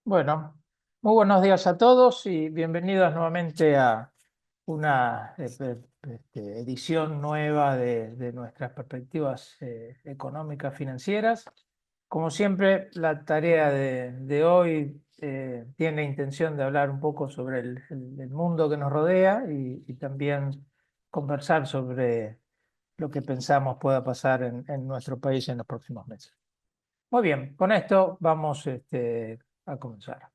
Bueno, muy buenos días a todos y bienvenidos nuevamente a una edición nueva de nuestras perspectivas económicas financieras. Como siempre, la tarea de hoy tiene intención de hablar un poco sobre el mundo que nos rodea y también conversar sobre lo que pensamos pueda pasar en nuestro país en los próximos meses. Muy bien, con esto vamos a comenzar.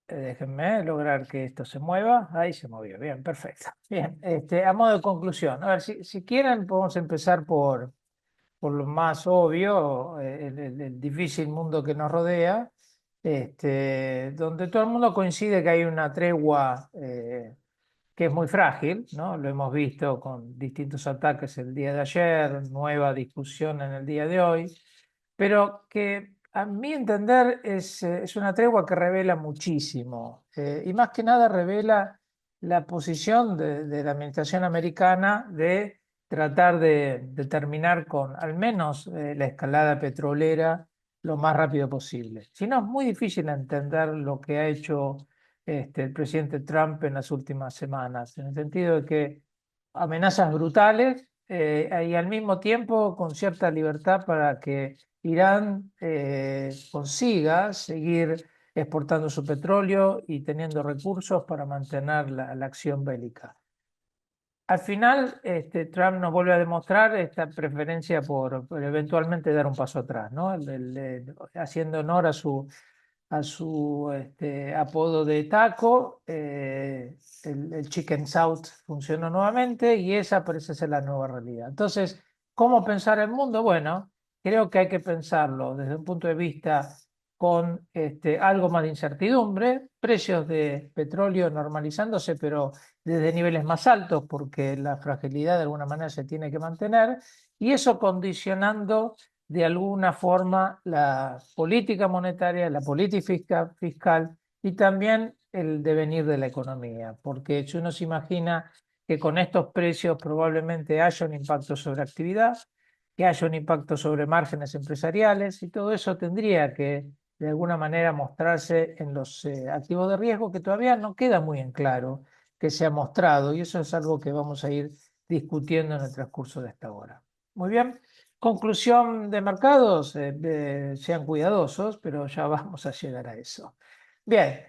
Déjenme lograr que esto se mueva. Ahí se movió. Bien, perfecto. Bien, a modo de conclusión, a ver, si quieren, podemos empezar por lo más obvio, el difícil mundo que nos rodea, donde todo el mundo coincide que hay una tregua que es muy frágil, ¿no? Lo hemos visto con distintos ataques el día de ayer, nueva discusión en el día de hoy, pero que a mi entender es una tregua que revela muchísimo, y más que nada revela la posición de la administración americana de tratar de terminar con al menos la escalada petrolera lo más rápido posible. Si no, es muy difícil entender lo que ha hecho el presidente Trump en las últimas semanas, en el sentido de que amenazas brutales y al mismo tiempo con cierta libertad para que Irán consiga seguir exportando su petróleo y teniendo recursos para mantener la acción bélica. Al final, Trump nos vuelve a demostrar esta preferencia por eventualmente dar un paso atrás, ¿no? Haciendo honor a su apodo de taco, el Chicken South funcionó nuevamente y esa parece ser la nueva realidad. Entonces, ¿cómo pensar el mundo? Bueno, creo que hay que pensarlo desde un punto de vista con algo más de incertidumbre, precios de petróleo normalizándose, pero desde niveles más altos, porque la fragilidad de alguna manera se tiene que mantener, y eso condicionando de alguna forma la política monetaria, la política fiscal y también el devenir de la economía, porque si uno se imagina que con estos precios probablemente haya un impacto sobre actividad, que haya un impacto sobre márgenes empresariales y todo eso tendría que de alguna manera mostrarse en los activos de riesgo que todavía no queda muy en claro que se ha mostrado y eso es algo que vamos a ir discutiendo en el transcurso de esta hora. Muy bien. Conclusión de mercados, sean cuidadosos, pero ya vamos a llegar a eso. Bien,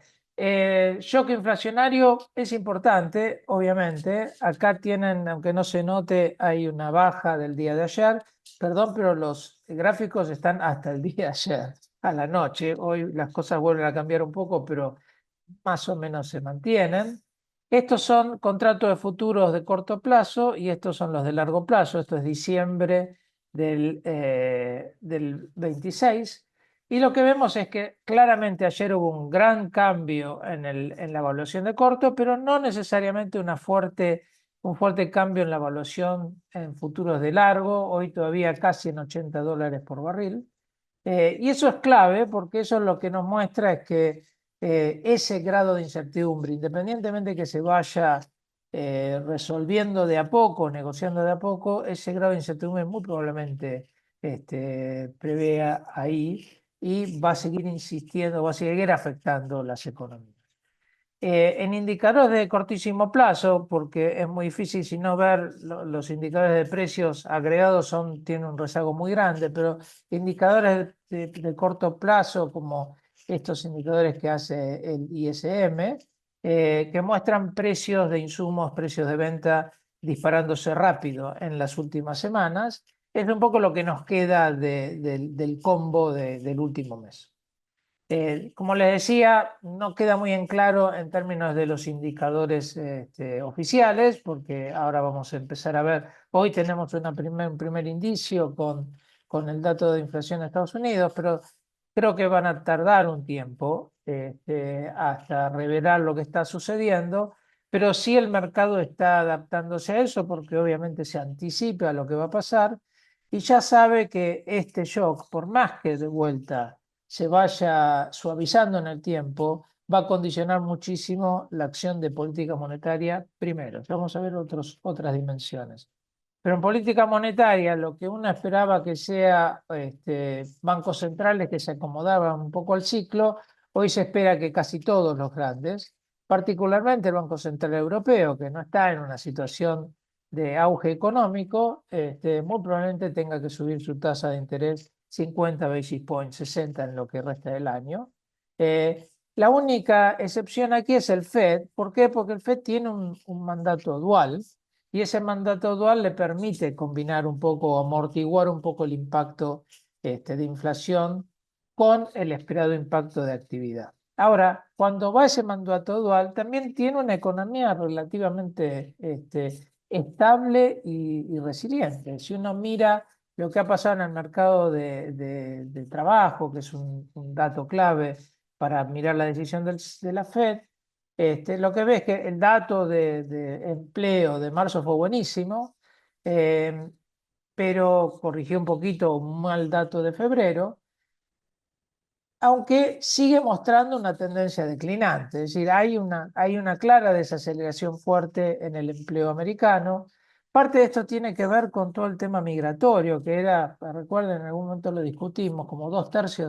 shock inflacionario es importante, obviamente. Acá tienen, aunque no se note, hay una baja del día de ayer. Perdón, pero los gráficos están hasta el día de ayer, a la noche. Hoy las cosas vuelven a cambiar un poco, pero más o menos se mantienen. Estos son contratos de futuros de corto plazo y estos son los de largo plazo. Esto es diciembre del 26. Y lo que vemos es que claramente ayer hubo un gran cambio en la evaluación de corto, pero no necesariamente un fuerte cambio en la evaluación en futuros de largo, hoy todavía casi en $80 por barril. Y eso es clave porque eso lo que nos muestra es que ese grado de incertidumbre, independientemente que se vaya resolviendo de a poco, negociando de a poco, ese grado de incertidumbre muy probablemente prevea ahí y va a seguir insistiendo, va a seguir afectando las economías. En indicadores de cortísimo plazo, porque es muy difícil si no ver los indicadores de precios agregados tienen un rezago muy grande, pero indicadores de corto plazo, como estos indicadores que hace el ISM, que muestran precios de insumos, precios de venta disparándose rápido en las últimas semanas, es un poco lo que nos queda del combo del último mes. Como les decía, no queda muy en claro en términos de los indicadores oficiales, porque ahora vamos a empezar a ver, hoy tenemos un primer indicio con el dato de inflación de Estados Unidos, pero creo que van a tardar un tiempo hasta revelar lo que está sucediendo, pero sí el mercado está adaptándose a eso, porque obviamente se anticipa a lo que va a pasar y ya sabe que este shock, por más que de vuelta se vaya suavizando en el tiempo, va a condicionar muchísimo la acción de política monetaria primero. Vamos a ver otras dimensiones. Pero en política monetaria, lo que uno esperaba que sea bancos centrales que se acomodaban un poco al ciclo, hoy se espera que casi todos los grandes, particularmente el Banco Central Europeo, que no está en una situación de auge económico, muy probablemente tenga que subir su tasa de interés 50 basis points, 60 en lo que resta del año. La única excepción aquí es el Fed. ¿Por qué? Porque el Fed tiene un mandato dual y ese mandato dual le permite combinar un poco, amortiguar un poco el impacto de inflación con el esperado impacto de actividad. Ahora, cuando va ese mandato dual, también tiene una economía relativamente estable y resiliente. Si uno mira lo que ha pasado en el mercado de trabajo, que es un dato clave para mirar la decisión de la Fed, lo que ves es que el dato de empleo de marzo fue buenísimo, eh, pero corrigió un poquito un mal dato de febrero, aunque sigue mostrando una tendencia declinante. Es decir, hay una clara desaceleración fuerte en el empleo americano. Parte de esto tiene que ver con todo el tema migratorio, que era, recuerden, en algún momento lo discutimos, como 2/3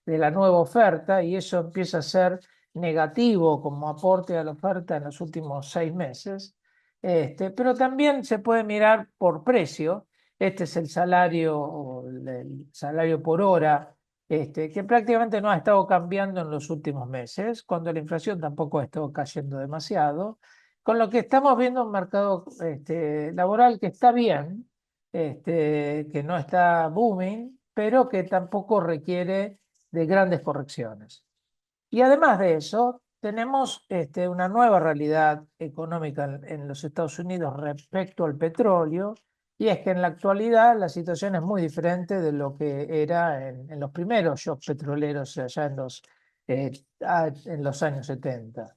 de la nueva oferta, y eso empieza a ser negativo como aporte a la oferta en los últimos 6 meses. Pero también se puede mirar por precio. Este es el salario, o el salario por hora que prácticamente no ha estado cambiando en los últimos meses, cuando la inflación tampoco ha estado cayendo demasiado, con lo que estamos viendo un mercado laboral que está bien, que no está booming, pero que tampoco requiere de grandes correcciones. Y además de eso, tenemos una nueva realidad económica en los Estados Unidos respecto al petróleo, y es que en la actualidad la situación es muy diferente de lo que era en los primeros shocks petroleros allá en los años 70.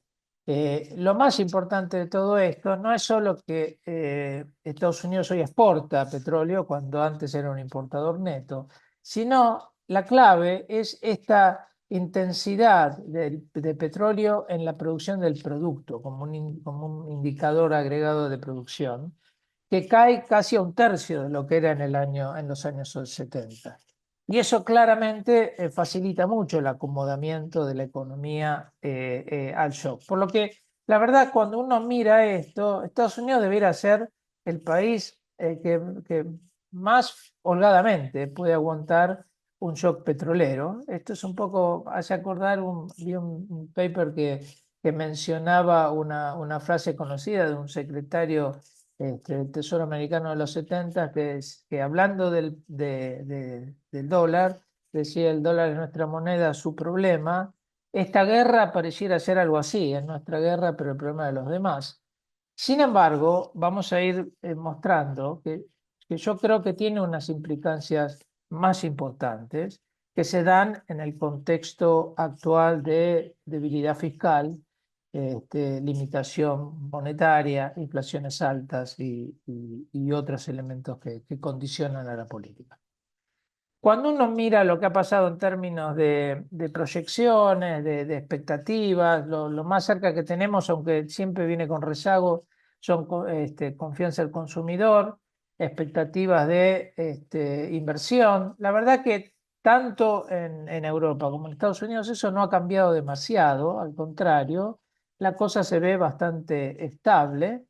Lo más importante de todo esto no es solo que Estados Unidos hoy exporta petróleo cuando antes era un importador neto, sino la clave es esta intensidad de petróleo en la producción del producto, como un indicador agregado de producción, que cae casi a 1/3 de lo que era en los años 70. Y eso claramente facilita mucho el acomodamiento de la economía al shock. Por lo que, la verdad, cuando uno mira esto, Estados Unidos debiera ser el país que más holgadamente puede aguantar un shock petrolero. Esto es un poco, hace acordar, vi un paper que mencionaba una frase conocida de un secretario del Tesoro americano de los 70, que hablando del dólar, decía: el dólar es nuestra moneda, su problema. Esta guerra pareciera ser algo así, es nuestra guerra, pero el problema de los demás. Sin embargo, vamos a ir mostrando que yo creo que tiene unas implicancias más importantes que se dan en el contexto actual de debilidad fiscal, limitación monetaria, inflaciones altas y otros elementos que condicionan a la política. Cuando uno mira lo que ha pasado en términos de proyecciones, de expectativas, lo más cerca que tenemos, aunque siempre viene con rezago, son confianza del consumidor, expectativas de inversión. La verdad que tanto en Europa como en Estados Unidos eso no ha cambiado demasiado, al contrario, la cosa se ve bastante estable.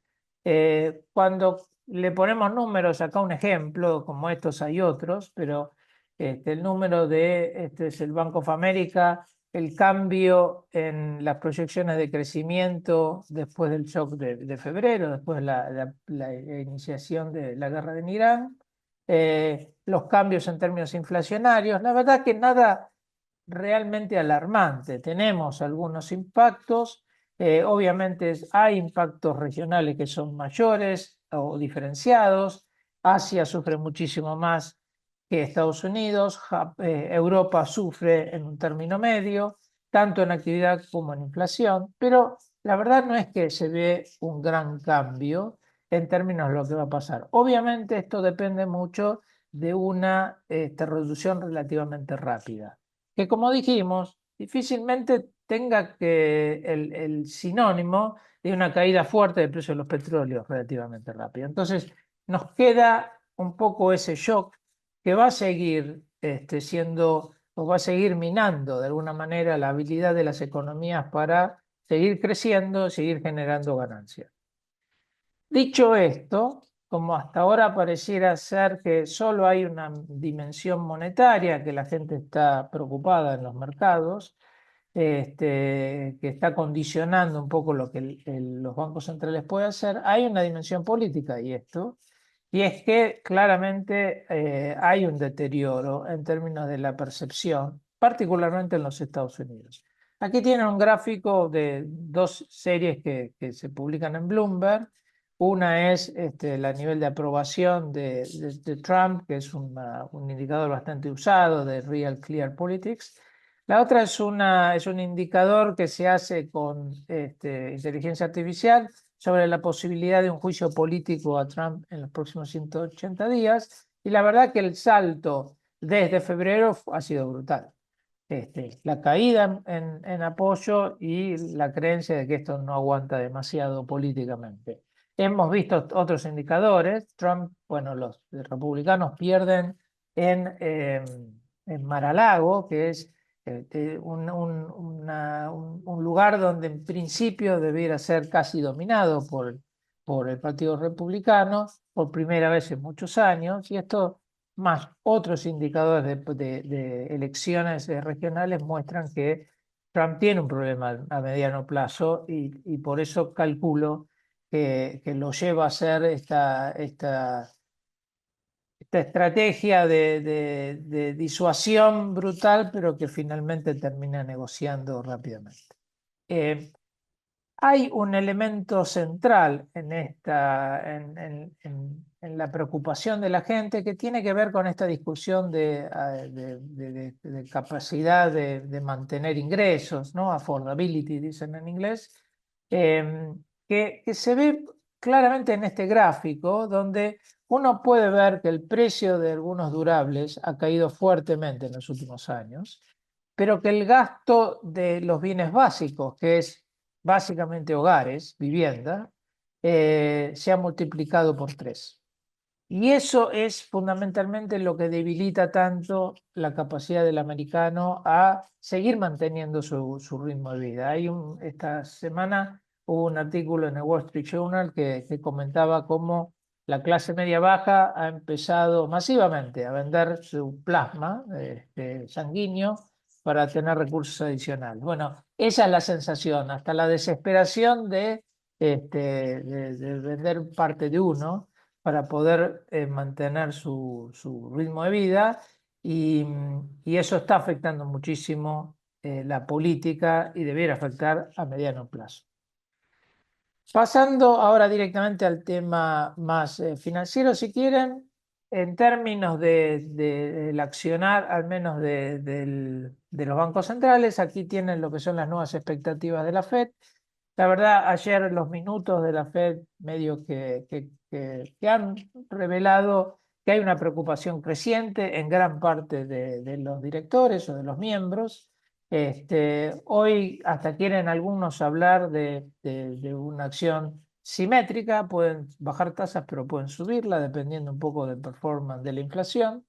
Cuando le ponemos números, acá un ejemplo, como estos hay otros, pero el número es el Bank of America, el cambio en las proyecciones de crecimiento después del shock de febrero, después de la iniciación de la guerra en Irán, los cambios en términos inflacionarios. La verdad que nada realmente alarmante. Tenemos algunos impactos, obviamente hay impactos regionales que son mayores o diferenciados. Asia sufre muchísimo más que Estados Unidos. Europa sufre en un término medio, tanto en actividad como en inflación, pero la verdad no es que se ve un gran cambio en términos de lo que va a pasar. Obviamente esto depende mucho de una reducción relativamente rápida, que, como dijimos, difícilmente tenga el sinónimo de una caída fuerte del precio de los petróleos relativamente rápida. Entonces, nos queda un poco ese shock que va a seguir siendo, o va a seguir minando de alguna manera la habilidad de las economías para seguir creciendo, seguir generando ganancias. Dicho esto, como hasta ahora pareciera ser que solo hay una dimensión monetaria, que la gente está preocupada en los mercados, que está condicionando un poco lo que los bancos centrales pueden hacer, hay una dimensión política y es que claramente hay un deterioro en términos de la percepción, particularmente en los Estados Unidos. Aquí tienen un gráfico de dos series que se publican en Bloomberg. Una es el nivel de aprobación de Trump, que es un indicador bastante usado de Real Clear Politics. La otra es un indicador que se hace con inteligencia artificial sobre la posibilidad de un juicio político a Trump en los próximos 180 días. Y la verdad que el salto desde febrero ha sido brutal. La caída en apoyo y la creencia de que esto no aguanta demasiado políticamente. Hemos visto otros indicadores. Trump, bueno, los republicanos pierden en Mar-a-Lago, que es un lugar donde en principio debiera ser casi dominado por el Partido Republicano por primera vez en muchos años, y esto más otros indicadores de elecciones regionales muestran que Trump tiene un problema a mediano plazo y por eso calculo que lo lleva a hacer esta estrategia de disuasión brutal, pero que finalmente termina negociando rápidamente. Hay un elemento central en la preocupación de la gente que tiene que ver con esta discusión de capacidad de mantener ingresos, ¿no? Affordability, dicen en inglés, eh, que se ve claramente en este gráfico, donde uno puede ver que el precio de algunos durables ha caído fuertemente en los últimos años, pero que el gasto de los bienes básicos, que es básicamente hogares, vivienda, se ha multiplicado por 3. Y eso es fundamentalmente lo que debilita tanto la capacidad del americano a seguir manteniendo su ritmo de vida. Esta semana hubo un artículo en el Wall Street Journal que comentaba cómo la clase media baja ha empezado masivamente a vender su plasma sanguíneo para tener recursos adicionales. Bueno, esa es la sensación, hasta la desesperación de vender parte de uno para poder mantener su ritmo de vida y eso está afectando muchísimo la política y debiera afectar a mediano plazo. Pasando ahora directamente al tema más financiero, si quieren, en términos del accionar, al menos de los bancos centrales, aquí tienen lo que son las nuevas expectativas de la Fed. La verdad, ayer los minutos de la Fed medio que han revelado que hay una preocupación creciente en gran parte de los directores o de los miembros. Hoy hasta quieren algunos hablar de una acción simétrica, pueden bajar tasas, pero pueden subirla dependiendo un poco del performance de la inflación.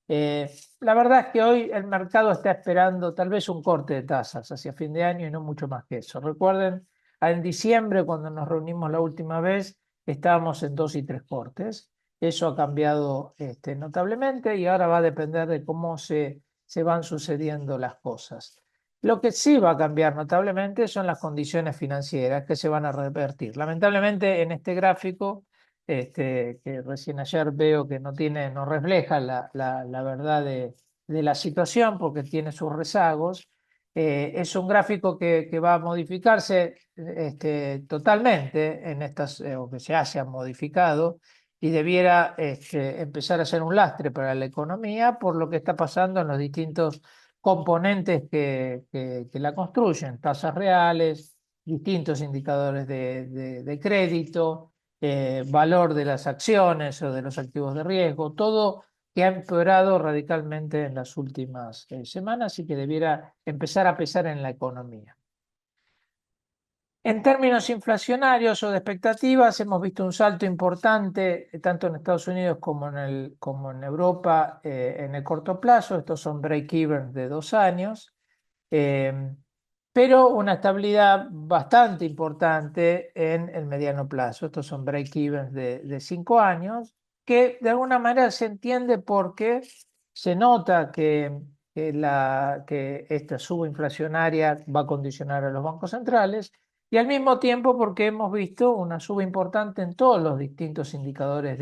Eh, la verdad es que hoy el mercado está esperando tal vez un corte de tasas hacia fin de año y no mucho más que eso. Recuerden, en diciembre, cuando nos reunimos la última vez, estábamos en 2 y 3 cortes. Eso ha cambiado notablemente y ahora va a depender de cómo se van sucediendo las cosas. Lo que sí va a cambiar notablemente son las condiciones financieras que se van a revertir. Lamentablemente, en este gráfico que recién ayer veo que no refleja la verdad de la situación porque tiene sus rezagos. Es un gráfico que va a modificarse totalmente en o que se haya modificado y debiera empezar a ser un lastre para la economía por lo que está pasando en los distintos componentes que la construyen, tasas reales, distintos indicadores de crédito, valor de las acciones o de los activos de riesgo, todo que ha empeorado radicalmente en las últimas semanas y que debiera empezar a pesar en la economía. En términos inflacionarios o de expectativas, hemos visto un salto importante tanto en Estados Unidos como en Europa en el corto plazo. Estos son break-even de 2 años, eh, pero una estabilidad bastante importante en el mediano plazo. Estos son break-even de 5 años, que de alguna manera se entiende porque se nota que esta suba inflacionaria va a condicionar a los bancos centrales y al mismo tiempo porque hemos visto una suba importante en todos los distintos indicadores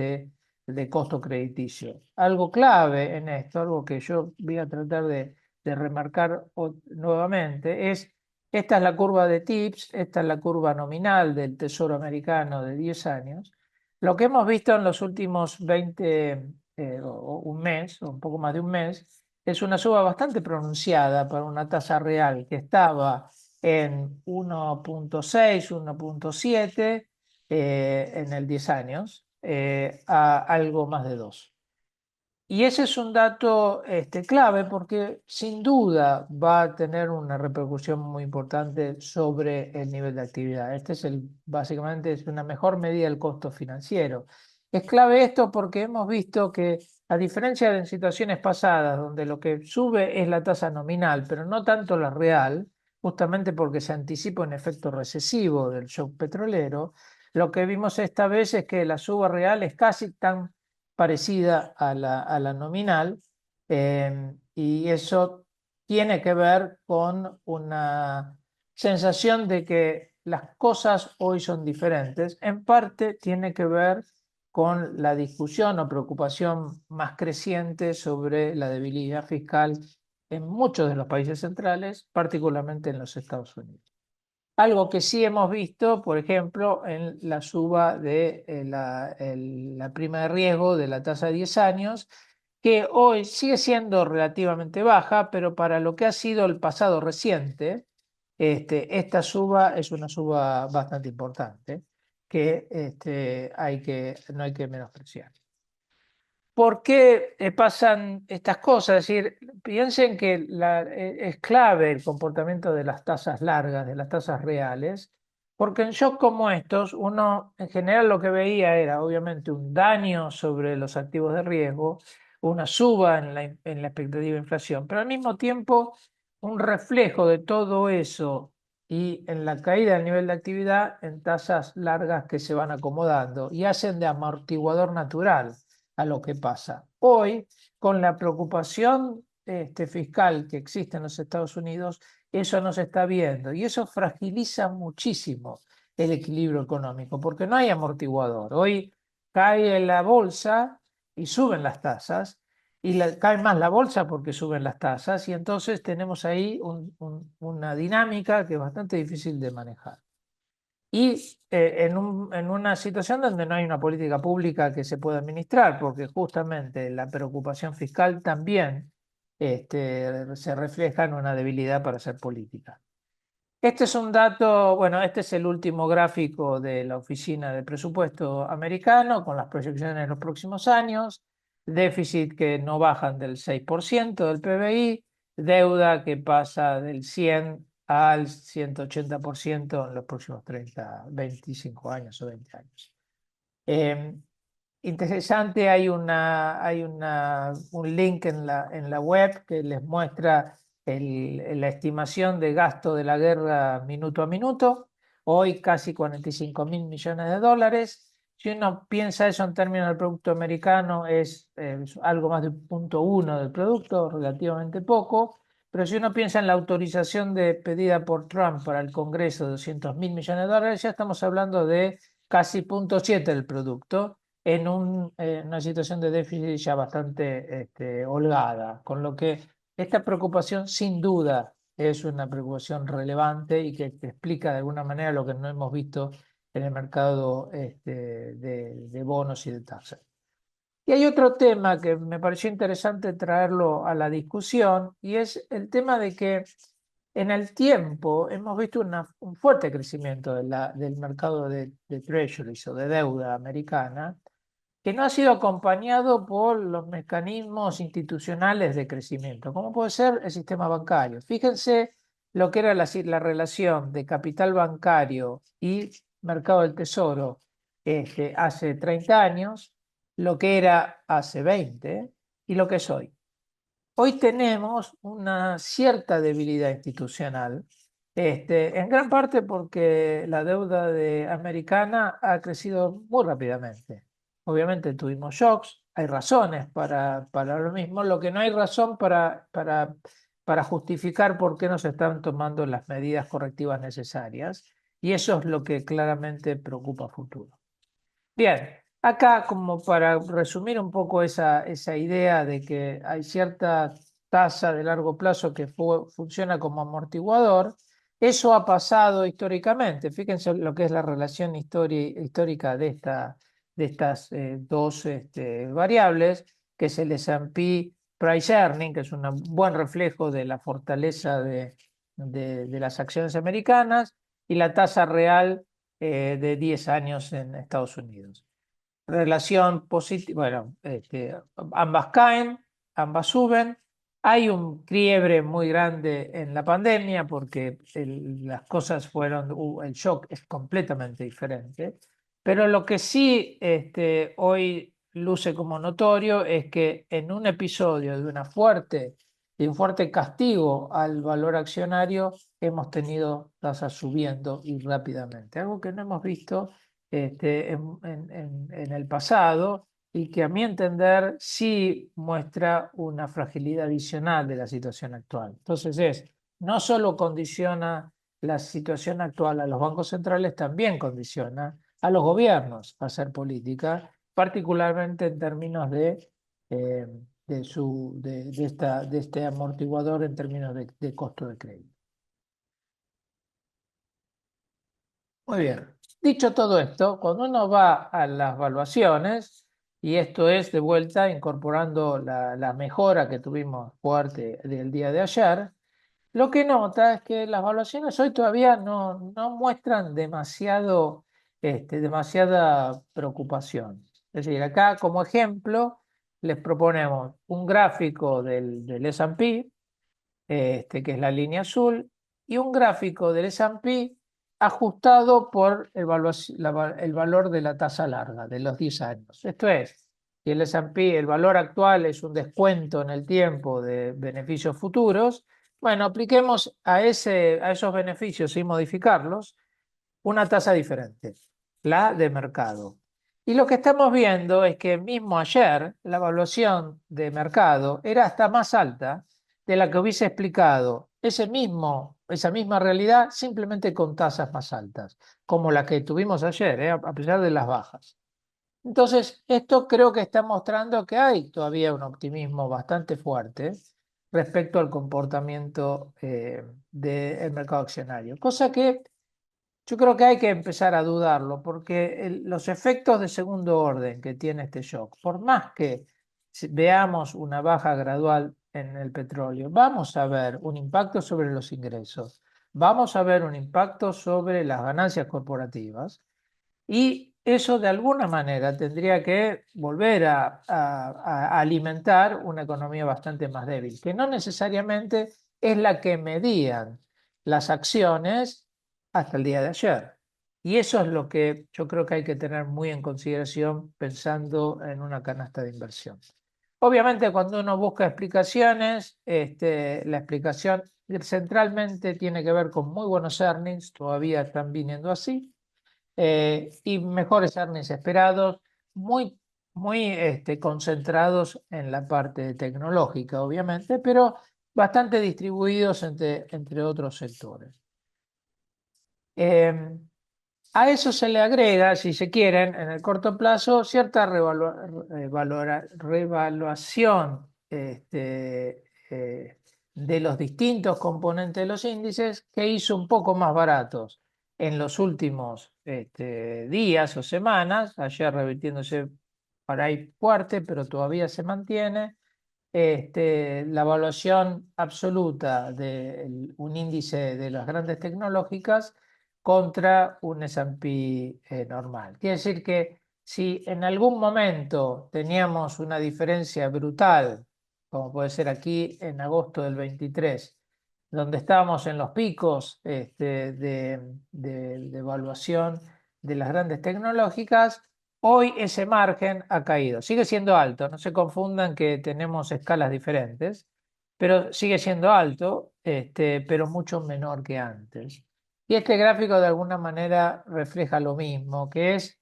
de costo crediticio. Algo clave en esto, algo que yo voy a tratar de remarcar nuevamente, esta es la curva de TIPS, esta es la curva nominal del Tesoro americano de 10 años. Lo que hemos visto en los últimos 20, o un mes, o un poco más de un mes, es una suba bastante pronunciada para una tasa real que estaba en 1,6, 1,7 en el 10 años, a algo más de 2. Y ese es un dato clave porque sin duda va a tener una repercusión muy importante sobre el nivel de actividad. Básicamente es una mejor medida del costo financiero. Es clave esto porque hemos visto que, a diferencia de en situaciones pasadas, donde lo que sube es la tasa nominal, pero no tanto la real, justamente porque se anticipa un efecto recesivo del shock petrolero, lo que vimos esta vez es que la suba real es casi tan parecida a la nominal, y eso tiene que ver con una sensación de que las cosas hoy son diferentes. En parte tiene que ver con la discusión o preocupación más creciente sobre la debilidad fiscal en muchos de los países centrales, particularmente en los Estados Unidos. Algo que sí hemos visto, por ejemplo, en la suba de la prima de riesgo de la tasa de 10 años, que hoy sigue siendo relativamente baja, pero para lo que ha sido el pasado reciente, esta suba es una suba bastante importante que, no hay que menospreciar. ¿Por qué pasan estas cosas? Es decir, piensen que es clave el comportamiento de las tasas largas, de las tasas reales, porque en shocks como estos, uno en general lo que veía era obviamente un daño sobre los activos de riesgo, una suba en la expectativa de inflación, pero al mismo tiempo un reflejo de todo eso y en la caída del nivel de actividad en tasas largas que se van acomodando y hacen de amortiguador natural a lo que pasa. Hoy, con la preocupación fiscal que existe en los Estados Unidos, eso no se está viendo y eso fragiliza muchísimo el equilibrio económico porque no hay amortiguador. Hoy cae la bolsa y suben las tasas y cae más la bolsa porque suben las tasas y entonces tenemos ahí una dinámica que es bastante difícil de manejar. Y en una situación donde no hay una política pública que se pueda administrar, porque justamente la preocupación fiscal también se refleja en una debilidad para hacer política. Este es un dato, bueno, este es el último gráfico de la Oficina de Presupuesto americano con las proyecciones en los próximos años, déficit que no bajan del 6% del PBI, deuda que pasa del 100 al 180% en los próximos 30, 25 años o 20 años. Eh, Interesante, un link en la web que les muestra la estimación de gasto de la guerra minuto a minuto. Hoy casi 45.000 millones de dólares. Si uno piensa eso en términos del producto americano, es algo más de 0,1 del producto, relativamente poco. Pero si uno piensa en la autorización pedida por Trump para el Congreso de 200.000 millones de dólares, ya estamos hablando de casi 0,7 del producto en una situación de déficit ya bastante holgada, con lo que esta preocupación sin duda es una preocupación relevante y que explica de alguna manera lo que no hemos visto en el mercado de bonos y de tasas. Y hay otro tema que me pareció interesante traerlo a la discusión y es el tema de que en el tiempo hemos visto un fuerte crecimiento del mercado de treasuries o de deuda americana que no ha sido acompañado por los mecanismos institucionales de crecimiento, como puede ser el sistema bancario. Fíjense lo que era la relación de capital bancario y mercado del tesoro hace 30 años, lo que era hace 20 y lo que es hoy. Hoy tenemos una cierta debilidad institucional, en gran parte porque la deuda americana ha crecido muy rápidamente. Obviamente tuvimos shocks, hay razones para lo mismo, lo que no hay razón para justificar por qué no se están tomando las medidas correctivas necesarias, y eso es lo que claramente preocupa a futuro. Bien, acá como para resumir un poco esa idea de que hay cierta tasa de largo plazo que funciona como amortiguador, eso ha pasado históricamente. Fíjense lo que es la relación histórica de estas dos variables, que es el S&P Price Earning, que es un buen reflejo de la fortaleza de las acciones americanas, y la tasa real de 10 años en Estados Unidos. Relación positiva, bueno, ambas caen, ambas suben. Hay un quiebre muy grande en la pandemia porque las cosas el shock es completamente diferente. Pero lo que sí hoy luce como notorio es que en un episodio de un fuerte castigo al valor accionario, hemos tenido tasas subiendo y rápidamente, algo que no hemos visto en el pasado, y que a mi entender sí muestra una fragilidad adicional de la situación actual. Entonces no solo condiciona la situación actual a los bancos centrales, también condiciona a los gobiernos a hacer política, particularmente en términos eh, de este amortiguador en términos de costo de crédito. Muy bien. Dicho todo esto, cuando uno va a las valuaciones, y esto es de vuelta incorporando la mejora que tuvimos fuerte del día de ayer, lo que nota es que las valuaciones hoy todavía no muestran demasiada preocupación. Es decir, acá como ejemplo les proponemos un gráfico del S&P, que es la línea azul, y un gráfico del S&P ajustado por el valor de la tasa larga de los 10 años. Esto es, si el S&P, el valor actual es un descuento en el tiempo de beneficios futuros, bueno, apliquemos a esos beneficios sin modificarlos una tasa diferente, la de mercado. Y lo que estamos viendo es que mismo ayer la evaluación de mercado era hasta más alta de la que hubiese explicado esa misma realidad simplemente con tasas más altas, como la que tuvimos ayer, a pesar de las bajas. Entonces, esto creo que está mostrando que hay todavía un optimismo bastante fuerte respecto al comportamiento del mercado accionario, cosa que yo creo que hay que empezar a dudarlo, porque los efectos de segundo orden que tiene este shock, por más que veamos una baja gradual en el petróleo, vamos a ver un impacto sobre los ingresos, vamos a ver un impacto sobre las ganancias corporativas, y eso de alguna manera tendría que volver a alimentar una economía bastante más débil, que no necesariamente es la que medían las acciones hasta el día de ayer. Y eso es lo que yo creo que hay que tener muy en consideración pensando en una canasta de inversión. Obviamente, cuando uno busca explicaciones, la explicación centralmente tiene que ver con muy buenos earnings, todavía están viniendo así, y mejores earnings esperados, muy concentrados en la parte tecnológica, obviamente, pero bastante distribuidos entre otros sectores. Eh, a eso se le agrega, si se quieren, en el corto plazo, cierta revaluación de los distintos componentes de los índices, que hizo un poco más baratos en los últimos días o semanas, ayer revirtiéndose para ahí fuerte, pero todavía se mantiene. La evaluación absoluta de un índice de las grandes tecnológicas contra un S&P normal. Quiere decir que si en algún momento teníamos una diferencia brutal, como puede ser aquí en agosto del 23, donde estábamos en los picos de evaluación de las grandes tecnológicas, hoy ese margen ha caído. Sigue siendo alto, no se confundan que tenemos escalas diferentes, pero sigue siendo alto, pero mucho menor que antes. Y este gráfico de alguna manera refleja lo mismo, que es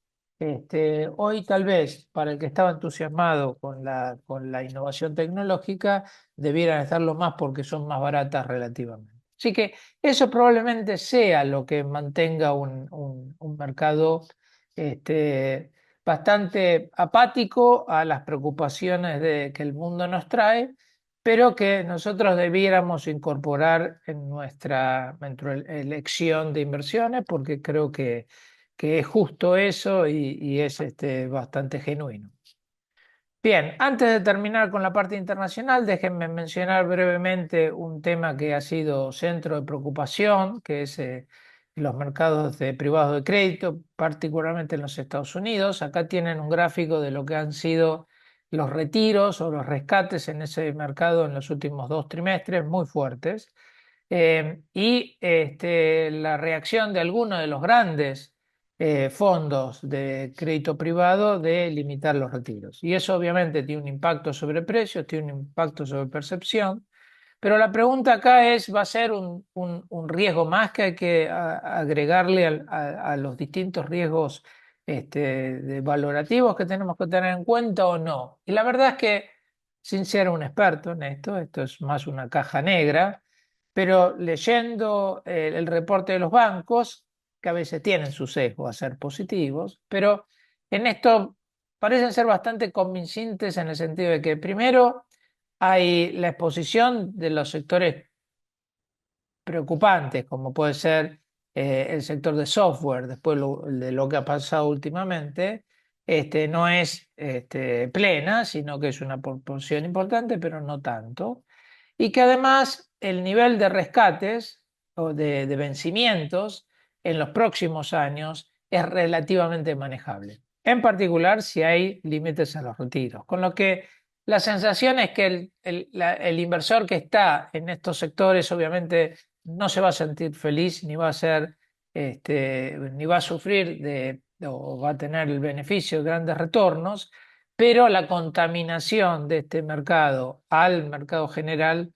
hoy tal vez para el que estaba entusiasmado con la innovación tecnológica, debieran estarlo más porque son más baratas relativamente. Así que eso probablemente sea lo que mantenga un mercado bastante apático a las preocupaciones que el mundo nos trae, pero que nosotros debiéramos incorporar en nuestra elección de inversiones, porque creo que es justo eso y es bastante genuino. Bien, antes de terminar con la parte internacional, déjenme mencionar brevemente un tema que ha sido centro de preocupación, que es los mercados privados de crédito, particularmente en los Estados Unidos. Acá tienen un gráfico de lo que han sido los retiros o los rescates en ese mercado en los últimos 2 trimestres, muy fuertes. La reacción de algunos de los grandes fondos de crédito privado de limitar los retiros. Y eso obviamente tiene un impacto sobre precios, tiene un impacto sobre percepción, pero la pregunta acá es, ¿va a ser un riesgo más que hay que agregarle a los distintos riesgos valorativos que tenemos que tener en cuenta o no? Y la verdad es que, sin ser un experto en esto es más una caja negra, pero leyendo el reporte de los bancos, que a veces tienen su sesgo a ser positivos, pero en esto parecen ser bastante convincentes en el sentido de que primero hay la exposición de los sectores preocupantes, como puede ser el sector de software, después de lo que ha pasado últimamente, no es plena, sino que es una proporción importante, pero no tanto. Y que además el nivel de rescates o de vencimientos en los próximos años es relativamente manejable. En particular si hay límites a los retiros. Con lo que la sensación es que el inversor que está en estos sectores obviamente no se va a sentir feliz ni va a ser, ni va a sufrir o va a tener el beneficio de grandes retornos, pero la contaminación de este mercado al mercado general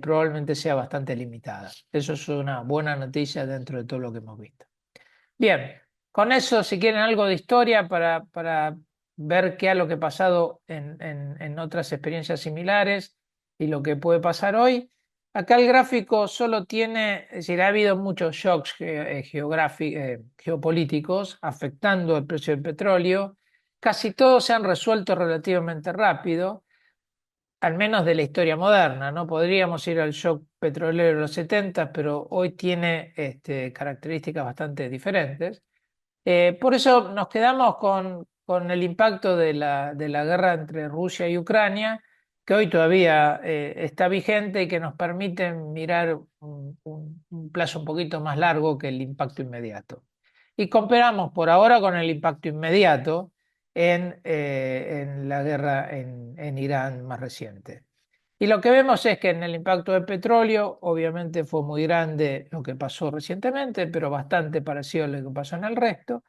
probablemente sea bastante limitada. Eso es una buena noticia dentro de todo lo que hemos visto. Bien, con eso, si quieren algo de historia para ver qué es lo que ha pasado en otras experiencias similares y lo que puede pasar hoy, acá el gráfico solo tiene, es decir, ha habido muchos shocks geopolíticos afectando el precio del petróleo. Casi todos se han resuelto relativamente rápido, al menos de la historia moderna, ¿no? Podríamos ir al shock petrolero de los 70, pero hoy tiene características bastante diferentes. Por eso nos quedamos con el impacto de la guerra entre Rusia y Ucrania, que hoy todavía está vigente y que nos permite mirar un plazo un poquito más largo que el impacto inmediato. Y comparamos por ahora con el impacto inmediato en la guerra en Irán más reciente. Y lo que vemos es que en el impacto del petróleo, obviamente fue muy grande lo que pasó recientemente, pero bastante parecido a lo que pasó en el resto.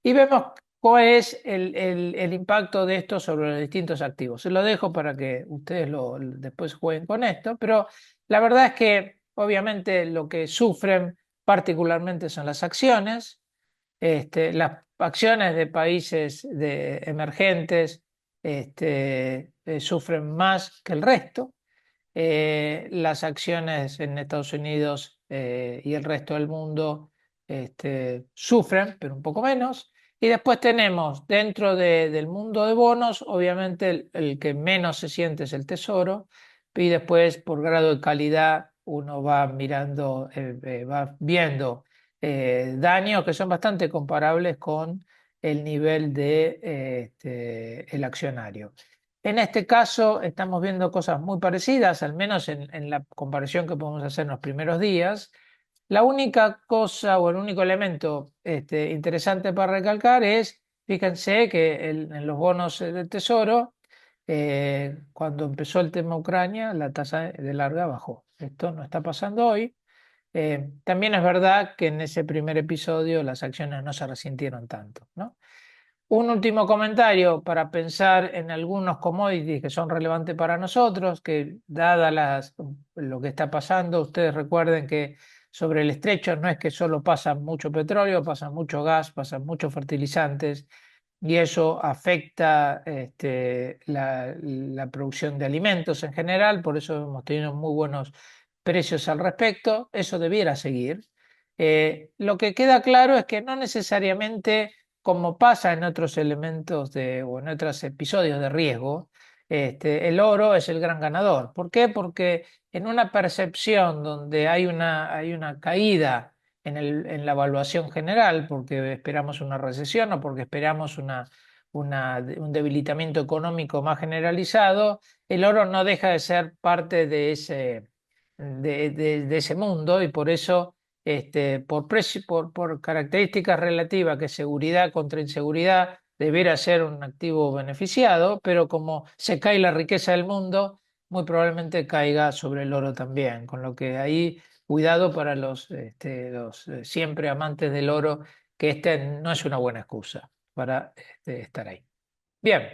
Y vemos cuál es el impacto de esto sobre los distintos activos. Se lo dejo para que ustedes después jueguen con esto, pero la verdad es que obviamente lo que sufren particularmente son las acciones. Las acciones de países emergentes sufren más que el resto. Las acciones en Estados Unidos y el resto del mundo sufren, pero un poco menos. Y después tenemos dentro del mundo de bonos, obviamente el que menos se siente es el tesoro, y después por grado de calidad uno va mirando, va viendo daños que son bastante comparables con el nivel de el accionario. En este caso estamos viendo cosas muy parecidas, al menos en la comparación que podemos hacer en los primeros días. La única cosa o el único elemento interesante para recalcar es, fíjense que en los bonos del Tesoro Cuando empezó el tema Ucrania, la tasa de larga bajó. Esto no está pasando hoy. También es verdad que en ese primer episodio las acciones no se resintieron tanto, ¿no? Un último comentario para pensar en algunos commodities que son relevantes para nosotros, que dada lo que está pasando, ustedes recuerden que sobre el estrecho no es que solo pasa mucho petróleo, pasa mucho gas, pasan muchos fertilizantes y eso afecta la producción de alimentos en general, por eso hemos tenido muy buenos precios al respecto, eso debiera seguir. Lo que queda claro es que no necesariamente, como pasa en otros elementos o en otros episodios de riesgo, el oro es el gran ganador. ¿Por qué? Porque en una percepción donde hay una caída en la evaluación general, porque esperamos una recesión o porque esperamos un debilitamiento económico más generalizado, el oro no deja de ser parte de ese mundo y por eso, por características relativas, que seguridad contra inseguridad debiera ser un activo beneficiado, pero como se cae la riqueza del mundo, muy probablemente caiga sobre el oro también, con lo que ahí cuidado para los siempre amantes del oro, que no es una buena excusa para estar ahí. Bien,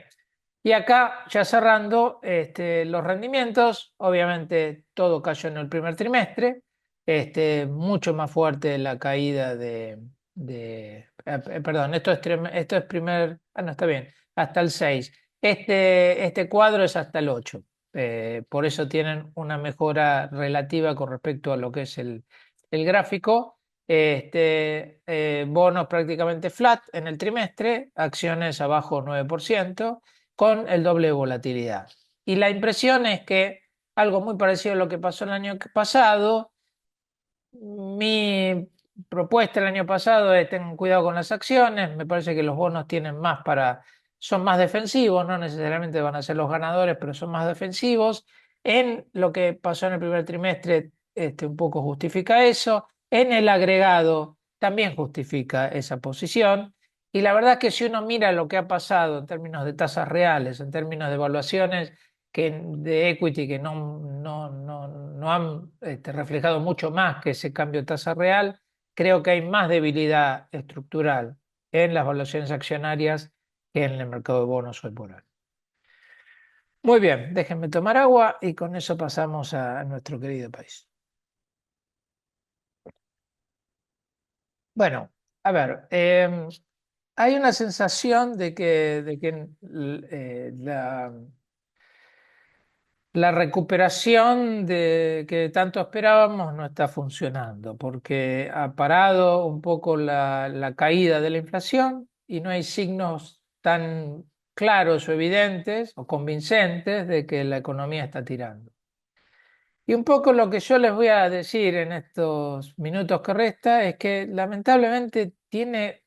y acá ya cerrando, los rendimientos, obviamente todo cayó en el primer trimestre, mucho más fuerte la caída perdón, esto es no está bien, hasta el 6. Este cuadro es hasta el 8, por eso tienen una mejora relativa con respecto a lo que es el gráfico. Bonos prácticamente flat en el trimestre, acciones abajo 9%, con el doble de volatilidad. Y la impresión es que algo muy parecido a lo que pasó el año pasado. Mi propuesta el año pasado es tengan cuidado con las acciones. Me parece que los bonos son más defensivos, no necesariamente van a ser los ganadores, pero son más defensivos. En lo que pasó en el primer trimestre, un poco justifica eso. En el agregado también justifica esa posición. Y la verdad es que si uno mira lo que ha pasado en términos de tasas reales, en términos de evaluaciones de equity que no han reflejado mucho más que ese cambio de tasa real, creo que hay más debilidad estructural en las valuaciones accionarias que en el mercado de bonos hoy por hoy. Muy bien, déjenme tomar agua y con eso pasamos a nuestro querido país. Bueno, a ver, hay una sensación de que la recuperación que tanto esperábamos no está funcionando porque ha parado un poco la caída de la inflación y no hay signos tan claros o evidentes o convincentes de que la economía está tirando. Y un poco lo que yo les voy a decir en estos minutos que resta es que lamentablemente tiene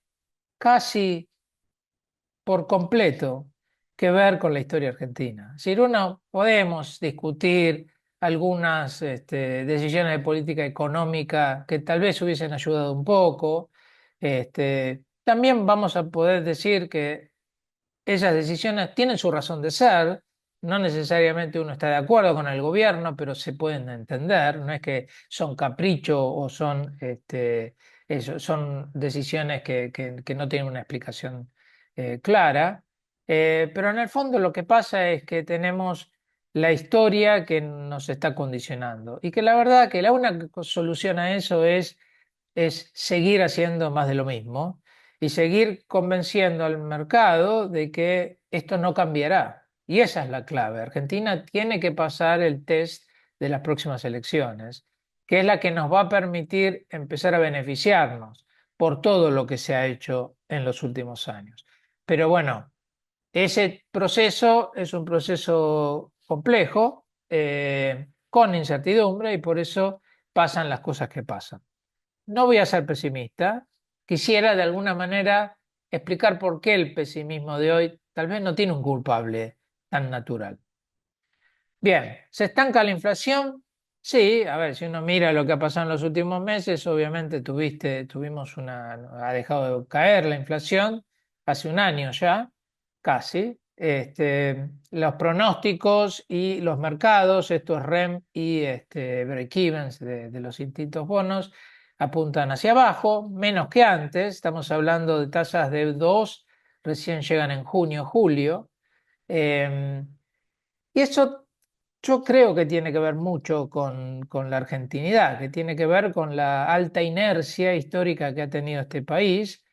casi por completo que ver con la historia argentina. Si uno podemos discutir algunas decisiones de política económica que tal vez hubiesen ayudado un poco, también vamos a poder decir que esas decisiones tienen su razón de ser. No necesariamente uno está de acuerdo con el gobierno, pero se pueden entender. No es que son capricho o son decisiones que no tienen una explicación clara. Pero en el fondo lo que pasa es que tenemos la historia que nos está condicionando y que la verdad que la única solución a eso es seguir haciendo más de lo mismo y seguir convenciendo al mercado de que esto no cambiará. Y esa es la clave. Argentina tiene que pasar el test de las próximas elecciones, que es la que nos va a permitir empezar a beneficiarnos por todo lo que se ha hecho en los últimos años. Pero bueno, ese proceso es un proceso complejo, con incertidumbre, y por eso pasan las cosas que pasan. No voy a ser pesimista. Quisiera de alguna manera explicar por qué el pesimismo de hoy tal vez no tiene un culpable tan natural. Bien, ¿se estanca la inflación? Sí, a ver, si uno mira lo que ha pasado en los últimos meses, obviamente ha dejado de caer la inflación hace un año ya, casi. los pronósticos y los mercados, estos REM y break-evens de los distintos bonos, apuntan hacia abajo, menos que antes. Estamos hablando de tasas de 2, recién llegan en junio, julio. Y eso yo creo que tiene que ver mucho con la argentinidad, que tiene que ver con la alta inercia histórica que ha tenido este país,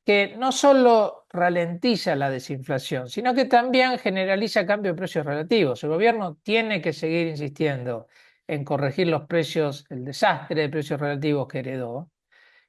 que no solo ralentiza la desinflación, sino que también generaliza cambio de precios relativos. El gobierno tiene que seguir insistiendo en corregir los precios, el desastre de precios relativos que heredó,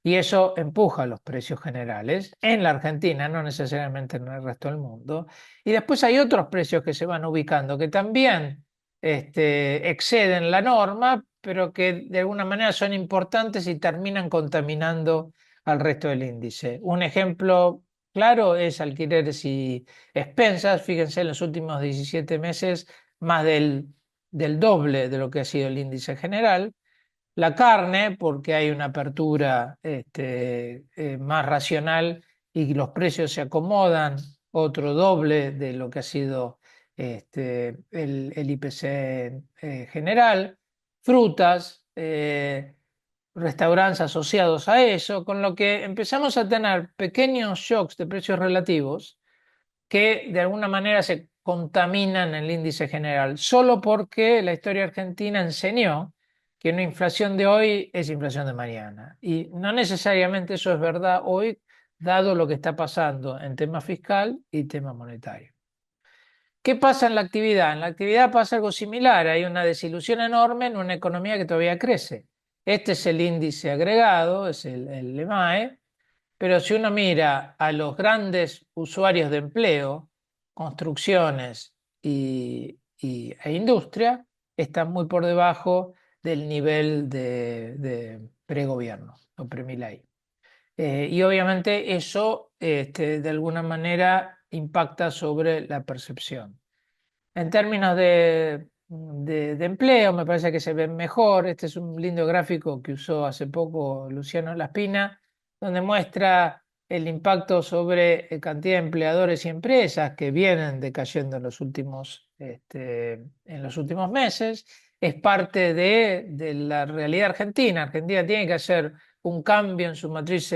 y eso empuja los precios generales en la Argentina, no necesariamente en el resto del mundo. Y después hay otros precios que se van ubicando que también exceden la norma, pero que de alguna manera son importantes y terminan contaminando al resto del índice. Un ejemplo claro es alquileres y expensas. Fíjense, en los últimos 17 meses, más del doble de lo que ha sido el índice general. La carne, porque hay una apertura más racional y los precios se acomodan, otro doble de lo que ha sido el IPC general. Frutas, restaurantes asociados a eso, con lo que empezamos a tener pequeños shocks de precios relativos que de alguna manera se contaminan el índice general, solo porque la historia argentina enseñó que una inflación de hoy es inflación de mañana. Y no necesariamente eso es verdad hoy, dado lo que está pasando en tema fiscal y tema monetario. ¿Qué pasa en la actividad? En la actividad pasa algo similar, hay una desilusión enorme en una economía que todavía crece. Este es el índice agregado, es el EMAE, pero si uno mira a los grandes usuarios de empleo, construcciones e industria, están muy por debajo del nivel de pregobierno o premilay. Y obviamente eso de alguna manera impacta sobre la percepción. En términos de empleo, me parece que se ven mejor. Este es un lindo gráfico que usó hace poco Luciano Laspina, donde muestra el impacto sobre cantidad de empleadores y empresas que vienen decayendo en los últimos meses. Es parte de la realidad argentina. Argentina tiene que hacer un cambio en su matriz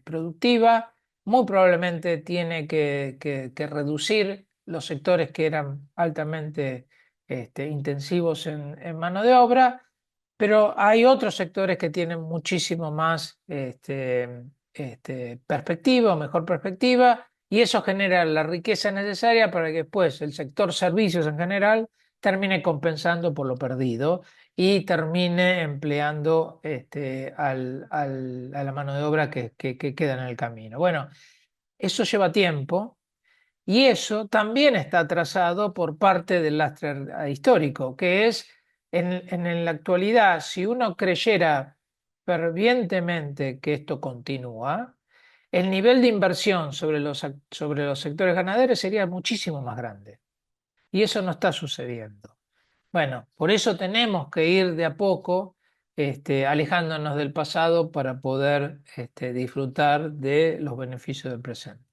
productiva. Muy probablemente tiene que reducir los sectores que eran altamente intensivos en mano de obra, pero hay otros sectores que tienen muchísimo más perspectiva o mejor perspectiva, y eso genera la riqueza necesaria para que después el sector servicios en general termine compensando por lo perdido y termine empleando a la mano de obra que queda en el camino. Bueno, eso lleva tiempo. Y eso también está atrasado por parte del lastre histórico, que es en la actualidad, si uno creyera fervientemente que esto continúa, el nivel de inversión sobre los sectores ganaderos sería muchísimo más grande. Y eso no está sucediendo. Bueno, por eso tenemos que ir de a poco alejándonos del pasado para poder disfrutar de los beneficios del presente.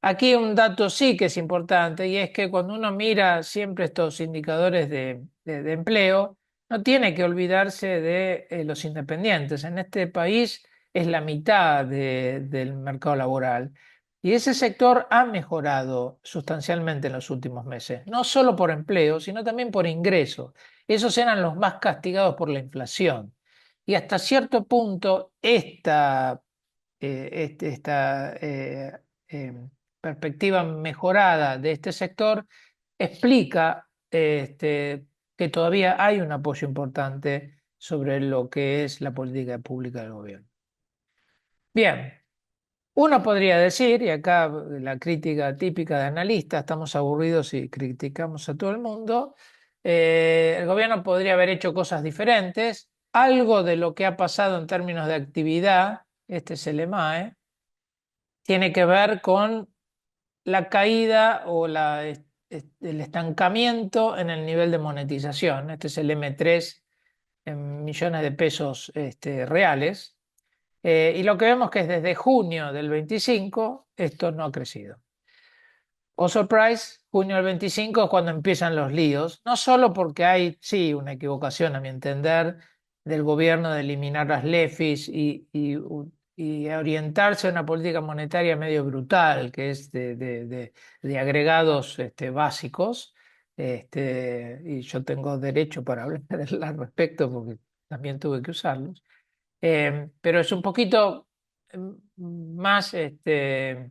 Aquí un dato sí que es importante y es que cuando uno mira siempre estos indicadores de empleo, no tiene que olvidarse de los independientes. En este país es la mitad del mercado laboral y ese sector ha mejorado sustancialmente en los últimos meses, no solo por empleo, sino también por ingresos. Esos eran los más castigados por la inflación. Y hasta cierto punto esta perspectiva mejorada de este sector explica que todavía hay un apoyo importante sobre lo que es la política pública del gobierno. Bien, uno podría decir, y acá la crítica típica de analista, estamos aburridos y criticamos a todo el mundo, el gobierno podría haber hecho cosas diferentes, algo de lo que ha pasado en términos de actividad, este es el EMAE, tiene que ver con la caída o el estancamiento en el nivel de monetización. Este es el M3 en millones de pesos reales. Y lo que vemos que es desde junio del 25 esto no ha crecido. Oh, surprise, junio del 25 es cuando empiezan los líos, no solo porque hay, sí, una equivocación, a mi entender, del gobierno de eliminar las LEFIs y orientarse a una política monetaria medio brutal, que es de agregados básicos, y yo tengo derecho para hablar al respecto porque también tuve que usarlos. Pero es un poquito más, eh,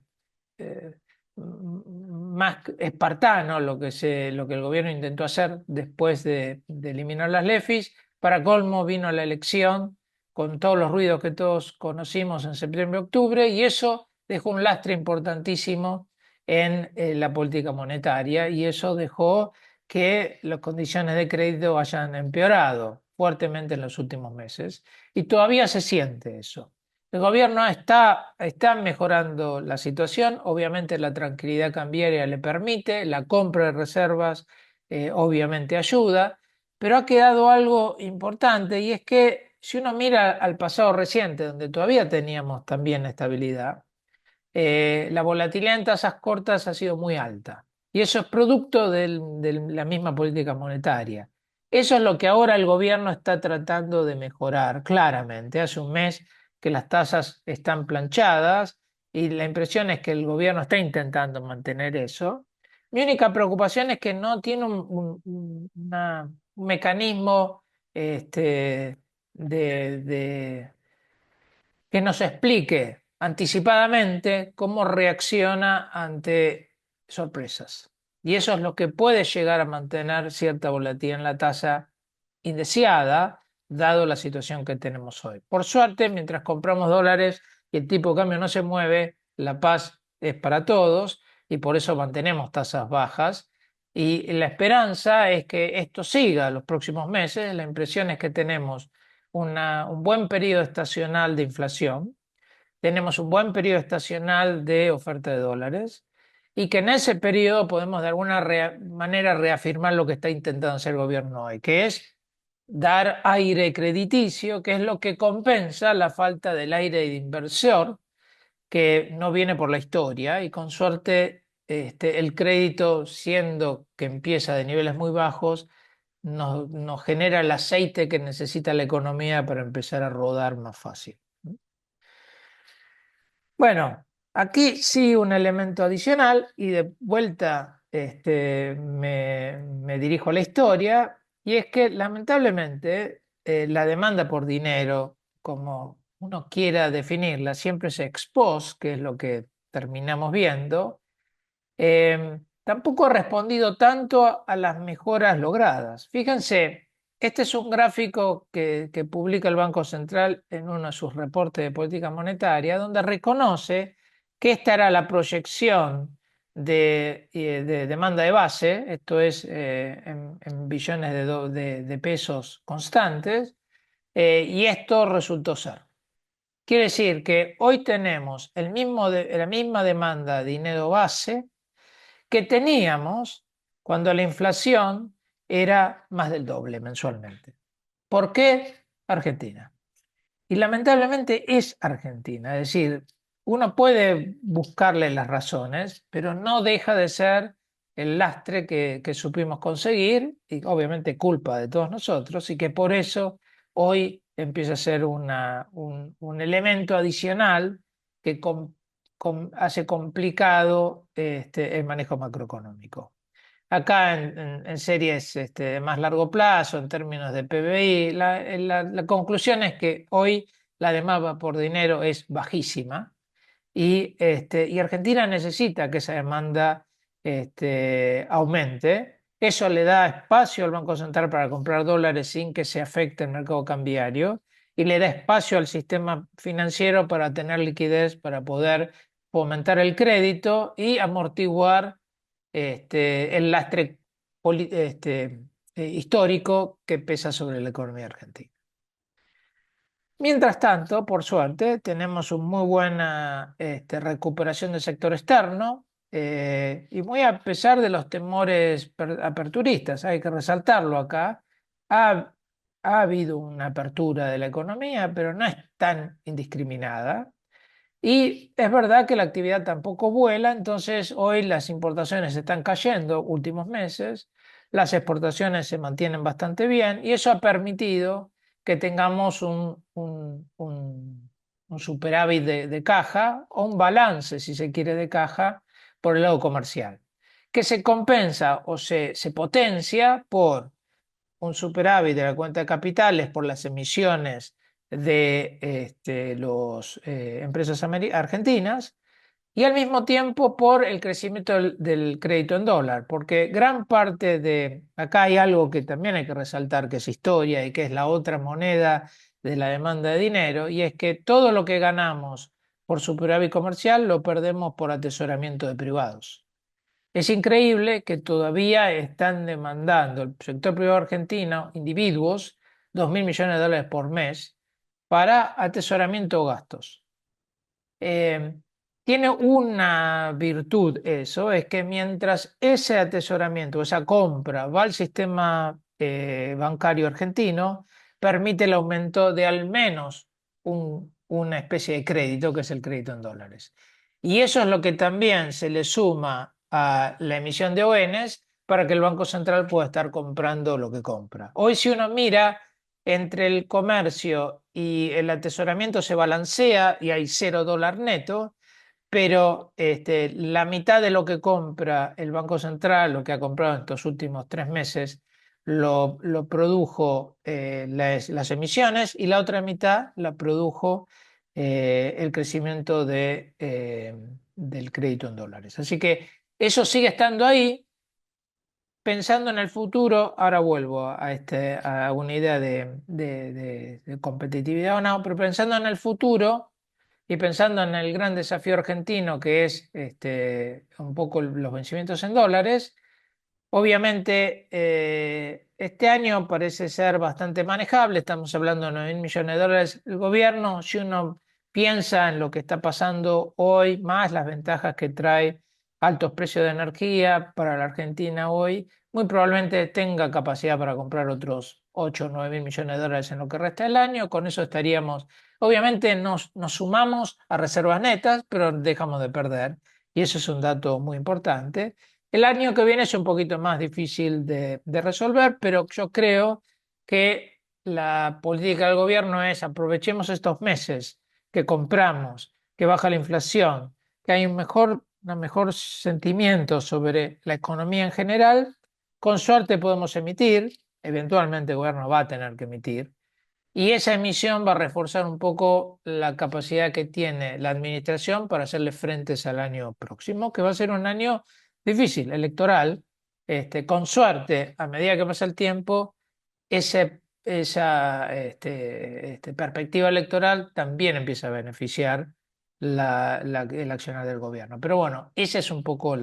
más espartano lo que el gobierno intentó hacer después de eliminar las LEFIs. Para colmo vino la elección con todos los ruidos que todos conocimos en septiembre-octubre y eso dejó un lastre importantísimo en la política monetaria y eso dejó que las condiciones de crédito hayan empeorado fuertemente en los últimos meses y todavía se siente eso. El gobierno está mejorando la situación, obviamente la tranquilidad cambiaria le permite, la compra de reservas obviamente ayuda, pero ha quedado algo importante y es que si uno mira al pasado reciente, donde todavía teníamos también estabilidad, la volatilidad en tasas cortas ha sido muy alta. Y eso es producto de la misma política monetaria. Eso es lo que ahora el gobierno está tratando de mejorar claramente. Hace un mes que las tasas están planchadas y la impresión es que el gobierno está intentando mantener eso. Mi única preocupación es que no tiene un mecanismo de que nos explique anticipadamente cómo reacciona ante sorpresas. Y eso es lo que puede llegar a mantener cierta volatilidad en la tasa indeseada, dado la situación que tenemos hoy. Por suerte, mientras compramos dólares y el tipo de cambio no se mueve, la paz es para todos y por eso mantenemos tasas bajas. Y la esperanza es que esto siga los próximos meses. La impresión es que tenemos un buen periodo estacional de inflación, tenemos un buen periodo estacional de oferta de dólares y que en ese periodo podemos de alguna manera reafirmar lo que está intentando hacer el gobierno hoy, que es dar aire crediticio, que es lo que compensa la falta del aire de inversión que no viene por la historia y con suerte el crédito, siendo que empieza de niveles muy bajos, nos genera el aceite que necesita la economía para empezar a rodar más fácil. Bueno, aquí sí un elemento adicional y de vuelta me dirijo a la historia y es que lamentablemente la demanda por dinero, como uno quiera definirla, siempre se expose, que es lo que terminamos viendo, tampoco ha respondido tanto a las mejoras logradas. Fíjense, este es un gráfico que publica el Banco Central en uno de sus reportes de política monetaria, donde reconoce que esta era la proyección de demanda de base, esto es en billones de pesos constantes, y esto resultó ser. Quiere decir que hoy tenemos la misma demanda de dinero base que teníamos cuando la inflación era más del doble mensualmente. ¿Por qué Argentina? Y lamentablemente es Argentina, es decir, uno puede buscarle las razones, pero no deja de ser el lastre que supimos conseguir y obviamente culpa de todos nosotros y que por eso hoy empieza a ser un elemento adicional que hace complicado el manejo macroeconómico. Acá en series de más largo plazo, en términos de PBI, la conclusión es que hoy la demanda por dinero es bajísima y Argentina necesita que esa demanda aumente. Eso le da espacio al Banco Central para comprar dólares sin que se afecte el mercado cambiario y le da espacio al sistema financiero para tener liquidez para poder fomentar el crédito y amortiguar el lastre histórico que pesa sobre la economía argentina. Mientras tanto, por suerte, tenemos una muy buena recuperación del sector externo y muy a pesar de los temores aperturistas, hay que resaltarlo acá, ha, ha habido una apertura de la economía, pero no es tan indiscriminada. Y es verdad que la actividad tampoco vuela, entonces hoy las importaciones están cayendo últimos meses, las exportaciones se mantienen bastante bien y eso ha permitido que tengamos un superávit de caja o un balance, si se quiere, de caja por el lado comercial, que se compensa o se potencia por un superávit de la cuenta de capitales por las emisiones de las empresas argentinas y al mismo tiempo por el crecimiento del crédito en dólar, porque gran parte de, acá hay algo que también hay que resaltar, que es historia y que es la otra moneda de la demanda de dinero, y es que todo lo que ganamos por superávit comercial lo perdemos por atesoramiento de privados. Es increíble que todavía están demandando el sector privado argentino, individuos, 2.000 millones de dólares por mes para atesoramiento o gastos. Eh, Tiene una virtud eso, es que mientras ese atesoramiento, esa compra va al sistema bancario argentino, permite el aumento de al menos una especie de crédito, que es el crédito en dólares. Y eso es lo que también se le suma a la emisión de ONs para que el Banco Central pueda estar comprando lo que compra. Hoy si uno mira entre el comercio y el atesoramiento se balancea y hay $0 neto, pero la mitad de lo que compra el Banco Central, lo que ha comprado en estos últimos 3 meses, lo produjo las emisiones y la otra mitad la produjo el crecimiento del crédito en dólares. Así que eso sigue estando ahí. Pensando en el futuro, ahora vuelvo a una idea de competitividad o no, pero pensando en el futuro y pensando en el gran desafío argentino que es un poco los vencimientos en dólares, obviamente, este año parece ser bastante manejable, estamos hablando de 9.000 millones de dólares. El gobierno, si uno piensa en lo que está pasando hoy, más las ventajas que trae altos precios de energía para la Argentina hoy, muy probablemente tenga capacidad para comprar otros 8 o 9.000 millones de dólares en lo que resta del año. Con eso estaríamos, obviamente nos sumamos a reservas netas, pero dejamos de perder. Y eso es un dato muy importante. El año que viene es un poquito más difícil de resolver, pero yo creo que la política del gobierno es aprovechemos estos meses que compramos, que baja la inflación, que hay un mejor sentimiento sobre la economía en general. Con suerte podemos emitir, eventualmente el gobierno va a tener que emitir, y esa emisión va a reforzar un poco la capacidad que tiene la administración para hacerle frentes al año próximo, que va a ser un año difícil, electoral. Con suerte, a medida que pasa el tiempo, esa perspectiva electoral también empieza a beneficiar el accionar del gobierno. Pero bueno, ese es un poco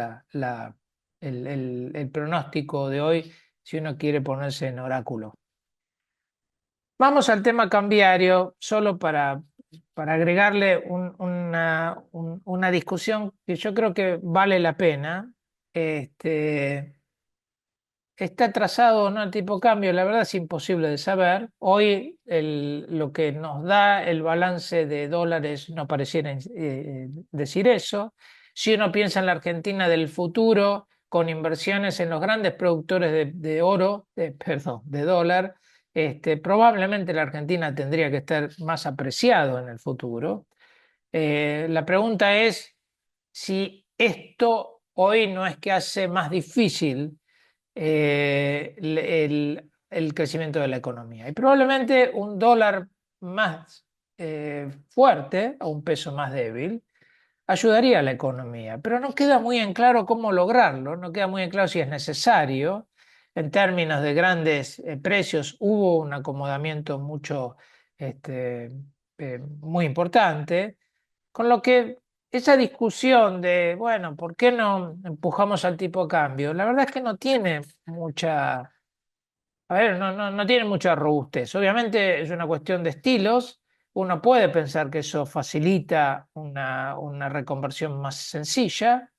el pronóstico de hoy, si uno quiere ponerse en oráculo. Vamos al tema cambiario, solo para agregarle una discusión que yo creo que vale la pena. ¿Está trazado o no el tipo de cambio? La verdad es imposible de saber. Hoy lo que nos da el balance de dólares no pareciera decir eso. Si uno piensa en la Argentina del futuro, con inversiones en los grandes productores de oro, perdón, de dólar, probablemente la Argentina tendría que estar más apreciado en el futuro. La pregunta es si esto hoy no es que hace más difícil el crecimiento de la economía. Y probablemente un dólar más fuerte o un peso más débil ayudaría a la economía, pero no queda muy en claro cómo lograrlo, no queda muy en claro si es necesario. En términos de grandes precios hubo un acomodamiento muy importante, con lo que esa discusión de, bueno, ¿por qué no empujamos al tipo de cambio? La verdad es que no tiene mucha, a ver, no tiene mucha robustez. Obviamente es una cuestión de estilos. Uno puede pensar que eso facilita una reconversión más sencilla,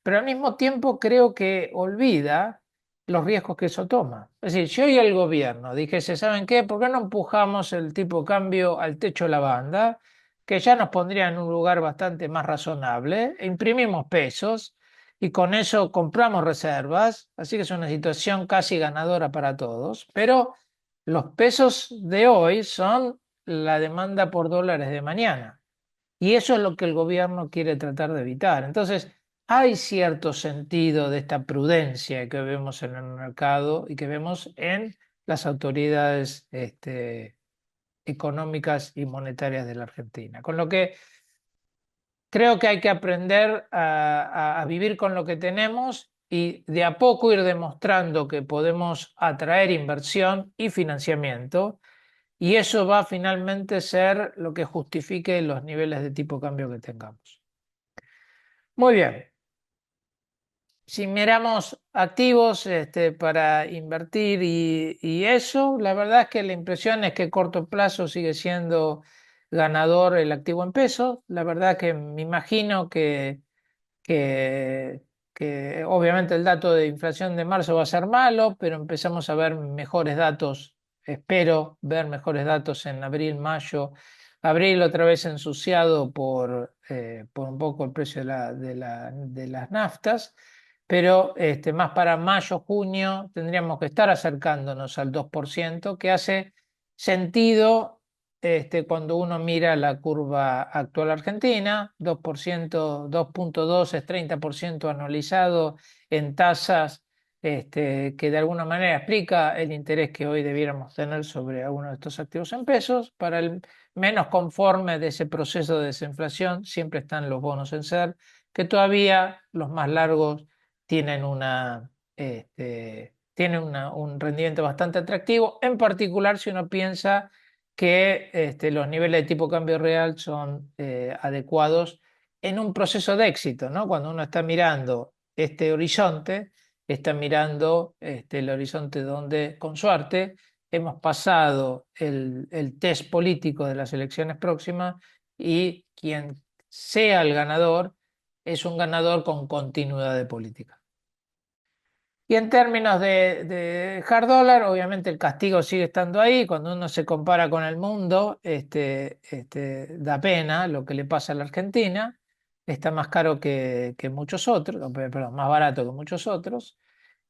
pero al mismo tiempo creo que olvida los riesgos que eso toma. Es decir, si hoy el gobierno dijese, ¿saben qué? ¿Por qué no empujamos el tipo de cambio al techo de la banda? que ya nos pondría en un lugar bastante más razonable. Imprimimos pesos y con eso compramos reservas, así que es una situación casi ganadora para todos, pero los pesos de hoy son la demanda por dólares de mañana. Y eso es lo que el gobierno quiere tratar de evitar. Entonces, hay cierto sentido de esta prudencia que vemos en el mercado y que vemos en las autoridades económicas y monetarias de la Argentina. Con lo que creo que hay que aprender a vivir con lo que tenemos y de a poco ir demostrando que podemos atraer inversión y financiamiento y eso va a finalmente ser lo que justifique los niveles de tipo de cambio que tengamos. Muy bien. Si miramos activos para invertir y eso, la verdad es que la impresión es que a corto plazo sigue siendo ganador el activo en pesos. La verdad que me imagino que, que obviamente el dato de inflación de marzo va a ser malo, pero empezamos a ver mejores datos, espero ver mejores datos en abril, mayo. Abril otra vez ensuciado por un poco el precio de las naftas, pero más para mayo, junio tendríamos que estar acercándonos al 2%, que hace sentido cuando uno mira la curva actual argentina, 2%, 2,2 es 30% anualizado en tasas, que de alguna manera explica el interés que hoy debiéramos tener sobre alguno de estos activos en pesos. Para el menos conforme de ese proceso de desinflación, siempre están los bonos en ser, que todavía los más largos tienen un rendimiento bastante atractivo, en particular si uno piensa que los niveles de tipo cambio real son adecuados en un proceso de éxito, ¿no? Cuando uno está mirando este horizonte, está mirando el horizonte donde, con suerte, hemos pasado el test político de las elecciones próximas y quien sea el ganador es un ganador con continuidad de política. Y en términos de hard dollar, obviamente el castigo sigue estando ahí. Cuando uno se compara con el mundo, da pena lo que le pasa a la Argentina. Está más caro que muchos otros, perdón, más barato que muchos otros.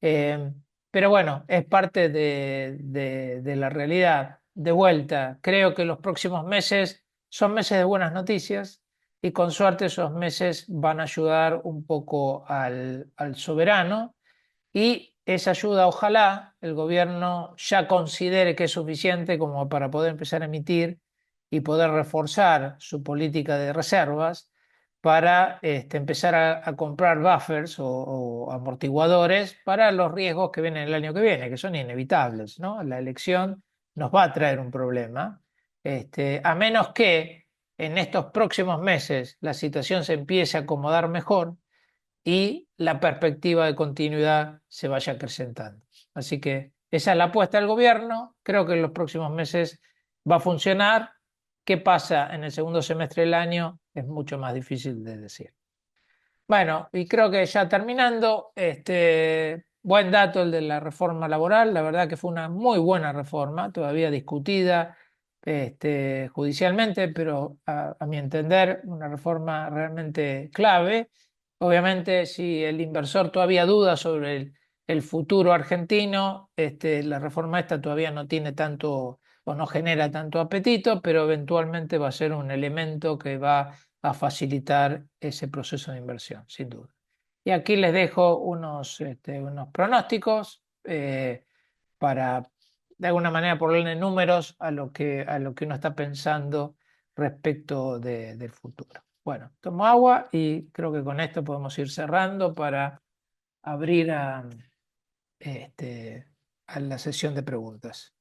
Eh, pero bueno, es parte de la realidad. De vuelta, creo que los próximos meses son meses de buenas noticias y con suerte esos meses van a ayudar un poco al soberano y esa ayuda, ojalá el gobierno ya considere que es suficiente como para poder empezar a emitir y poder reforzar su política de reservas para empezar a comprar buffers o amortiguadores para los riesgos que vienen el año que viene, que son inevitables, ¿no? La elección nos va a traer un problema, a menos que en estos próximos meses la situación se empiece a acomodar mejor y la perspectiva de continuidad se vaya acrecentando. Así que esa es la apuesta del gobierno. Creo que en los próximos meses va a funcionar. ¿Qué pasa en el segundo semestre del año? Es mucho más difícil de decir. Bueno, y creo que ya terminando, buen dato el de la reforma laboral. La verdad que fue una muy buena reforma, todavía discutida judicialmente, pero a mi entender una reforma realmente clave. Obviamente, si el inversor todavía duda sobre el futuro argentino, la reforma esta todavía no tiene tanto o no genera tanto apetito, pero eventualmente va a ser un elemento que va a facilitar ese proceso de inversión, sin duda. Y aquí les dejo unos pronósticos para, de alguna manera, ponerle números a lo que uno está pensando respecto del futuro. Bueno, tomo agua y creo que con esto podemos ir cerrando para abrir a la sesión de preguntas.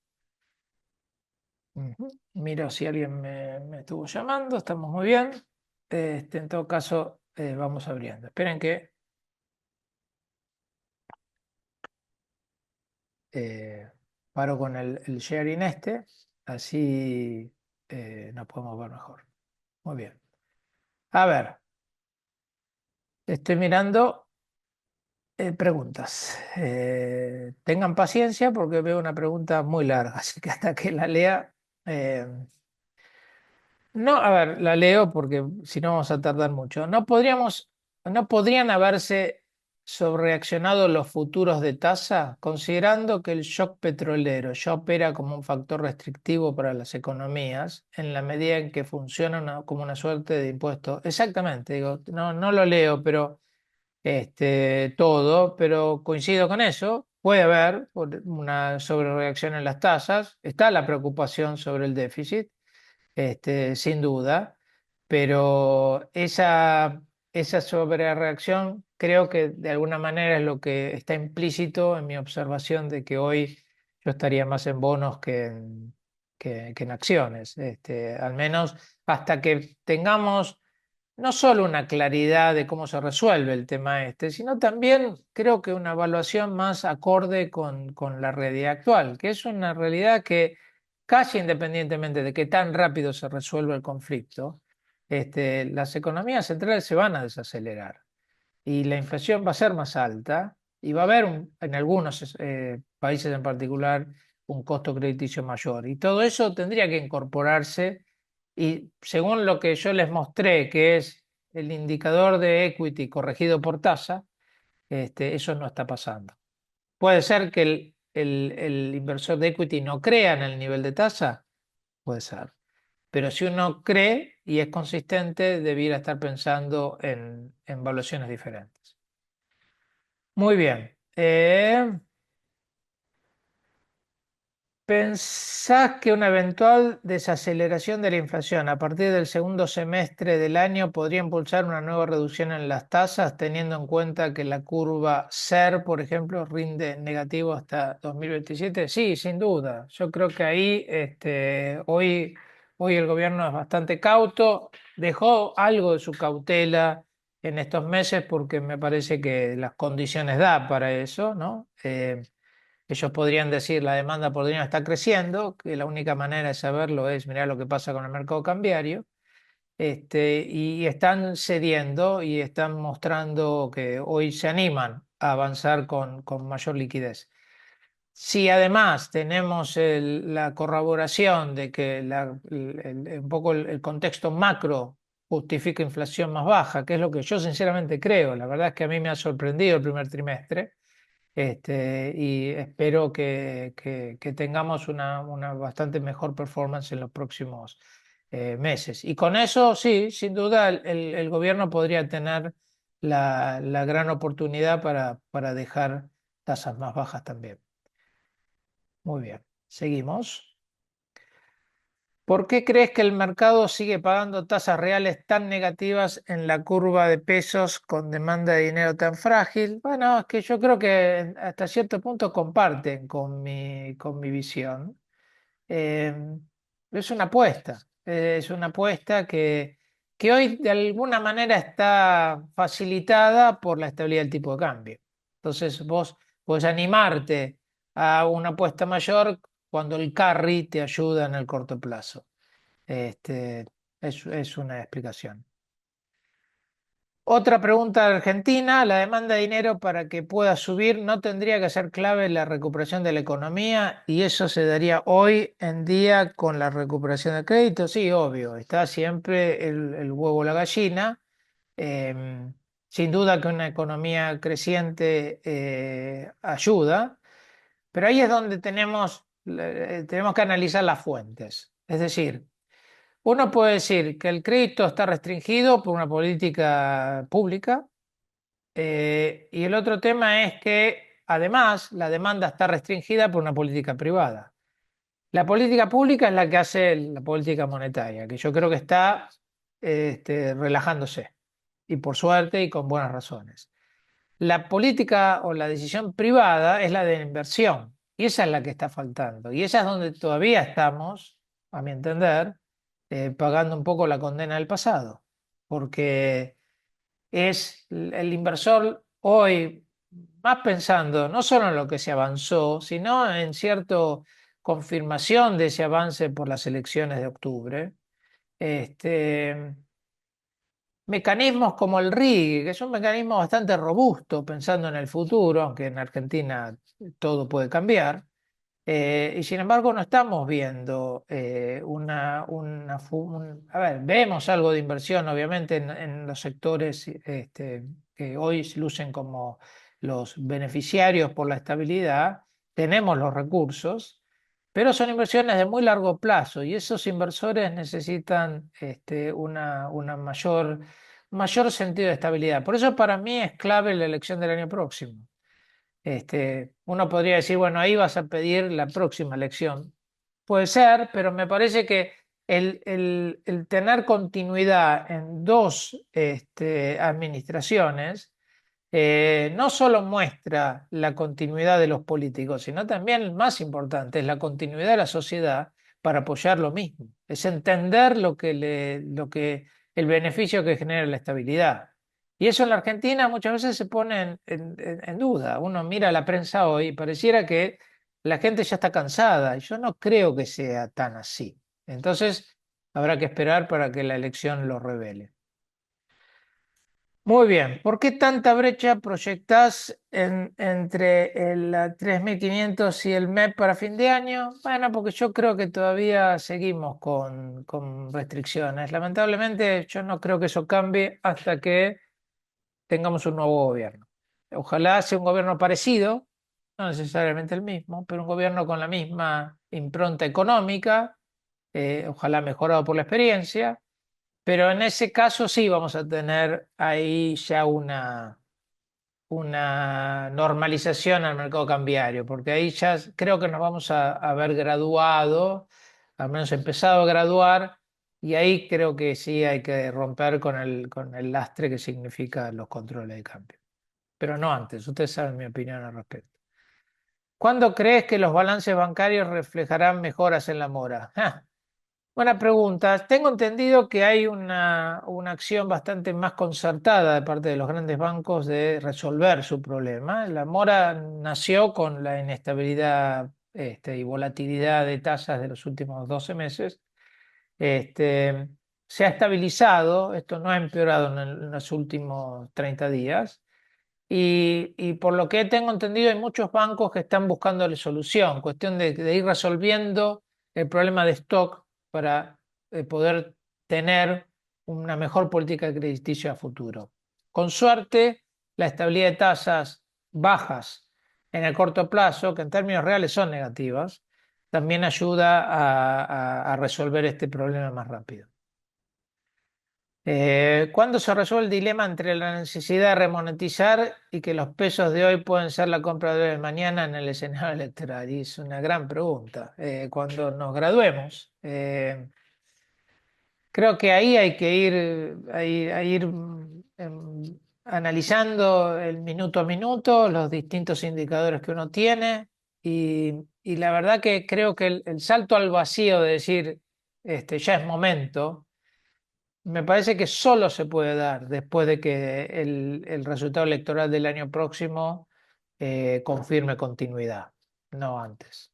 Ujú. Miro si alguien me estuvo llamando, estamos muy bien. En todo caso, vamos abriendo. Esperen que eh, paro con el sharing así nos podemos ver mejor. Muy bien. A ver, estoy mirando preguntas. Tengan paciencia porque veo una pregunta muy larga, así que hasta que la lea. No, a ver, la leo porque si no vamos a tardar mucho. No podrían haberse sobrereaccionado los futuros de tasa, considerando que el shock petrolero ya opera como un factor restrictivo para las economías, en la medida en que funciona como una suerte de impuesto. Exactamente, digo, no lo leo, pero todo, pero coincido con eso. Puede haber una sobrereacción en las tasas, está la preocupación sobre el déficit, sin duda, pero esa sobrereacción creo que de alguna manera es lo que está implícito en mi observación de que hoy yo estaría más en bonos que en acciones, al menos hasta que tengamos no solo una claridad de cómo se resuelve el tema sino también creo que una evaluación más acorde con la realidad actual, que es una realidad que casi independientemente de que tan rápido se resuelva el conflicto, las economías centrales se van a desacelerar y la inflación va a ser más alta y va a haber en algunos países en particular un costo crediticio mayor. Y todo eso tendría que incorporarse y según lo que yo les mostré, que es el indicador de equity corregido por tasa, eso no está pasando. Puede ser que el inversor de equity no crea en el nivel de tasa, puede ser. Pero si uno cree y es consistente, debiera estar pensando en valuaciones diferentes. Muy bien. ¿Pensás que una eventual desaceleración de la inflación a partir del segundo semestre del año podría impulsar una nueva reducción en las tasas, teniendo en cuenta que la curva SER, por ejemplo, rinde negativo hasta 2027? Sí, sin duda. Yo creo que ahí hoy el gobierno es bastante cauto, dejó algo de su cautela en estos meses porque me parece que las condiciones da para eso, ¿no? Ellos podrían decir la demanda por dinero está creciendo, que la única manera de saberlo es mirar lo que pasa con el mercado cambiario, y están cediendo y están mostrando que hoy se animan a avanzar con mayor liquidez. Si además tenemos la corroboración de que un poco el contexto macro justifica inflación más baja, que es lo que yo sinceramente creo, la verdad es que a mí me ha sorprendido el primer trimestre, y espero que tengamos una bastante mejor performance en los próximos meses. Y con eso, sí, sin duda, el gobierno podría tener la gran oportunidad para dejar tasas más bajas también. Muy bien, seguimos. ¿Por qué crees que el mercado sigue pagando tasas reales tan negativas en la curva de pesos con demanda de dinero tan frágil? Bueno, es que yo creo que hasta cierto punto comparten con mi visión. Eh, es una apuesta que hoy de alguna manera está facilitada por la estabilidad del tipo de cambio. Entonces vos podés animarte a una apuesta mayor cuando el carry te ayuda en el corto plazo. Este, es una explicación. Otra pregunta de Argentina, la demanda de dinero para que pueda subir no tendría que ser clave en la recuperación de la economía y eso se daría hoy en día con la recuperación del crédito. Sí, obvio, está siempre el huevo o la gallina. Em, Sin duda que una economía creciente ayuda, pero ahí es donde tenemos que analizar las fuentes. Es decir, uno puede decir que el crédito está restringido por una política pública, y el otro tema es que además la demanda está restringida por una política privada. La política pública es la que hace la política monetaria, que yo creo que está relajándose, y por suerte y con buenas razones. La política o la decisión privada es la de inversión, y esa es la que está faltando. Y esa es donde todavía estamos, a mi entender, pagando un poco la condena del pasado, porque es el inversor hoy más pensando no solo en lo que se avanzó, sino en cierta confirmación de ese avance por las elecciones de octubre. Este, Mecanismos como el RIG, que es un mecanismo bastante robusto pensando en el futuro, aunque en Argentina todo puede cambiar, Y sin embargo no estamos viendo a ver, vemos algo de inversión obviamente en los sectores que hoy se lucen como los beneficiarios por la estabilidad, tenemos los recursos, pero son inversiones de muy largo plazo y esos inversores necesitan una mayor sentido de estabilidad. Por eso para mí es clave la elección del año próximo. Uno podría decir, bueno, ahí vas a pedir la próxima elección. Puede ser, pero me parece que el tener continuidad en dos administraciones no solo muestra la continuidad de los políticos, sino también, más importante, es la continuidad de la sociedad para apoyar lo mismo. Es entender el beneficio que genera la estabilidad. Y eso en la Argentina muchas veces se pone en duda. Uno mira la prensa hoy y pareciera que la gente ya está cansada. Y yo no creo que sea tan así. Entonces, habrá que esperar para que la elección lo revele. Muy bien, ¿por qué tanta brecha proyectás entre el 3.500 y el MEP para fin de año? Bueno, porque yo creo que todavía seguimos con restricciones. Lamentablemente, yo no creo que eso cambie hasta que tengamos un nuevo gobierno. Ojalá sea un gobierno parecido, no necesariamente el mismo, pero un gobierno con la misma impronta económica, ojalá mejorado por la experiencia, pero en ese caso sí vamos a tener ahí ya una normalización al mercado cambiario, porque ahí ya creo que nos vamos a ver graduado, al menos empezado a graduar, y ahí creo que sí hay que romper con el lastre que significa los controles de cambio. Pero no antes, ustedes saben mi opinión al respecto. ¿Cuándo crees que los balances bancarios reflejarán mejoras en la mora? Buena pregunta. Tengo entendido que hay una acción bastante más concertada de parte de los grandes bancos de resolver su problema. La mora nació con la inestabilidad y volatilidad de tasas de los últimos 12 meses. Este, Se ha estabilizado, esto no ha empeorado en los últimos 30 días. Y por lo que tengo entendido, hay muchos bancos que están buscándole solución, cuestión de ir resolviendo el problema de stock para poder tener una mejor política crediticia a futuro. Con suerte, la estabilidad de tasas bajas en el corto plazo, que en términos reales son negativas, también ayuda a resolver este problema más rápido. ¿Cuándo se resuelve el dilema entre la necesidad de remonetizar y que los pesos de hoy pueden ser la compra de dólares mañana en el escenario electoral? Y es una gran pregunta. Cuando nos graduemos, creo que ahí hay que ir analizando el minuto a minuto los distintos indicadores que uno tiene y la verdad que creo que el salto al vacío de decir ya es momento. Me parece que solo se puede dar después de que el resultado electoral del año próximo confirme continuidad, no antes.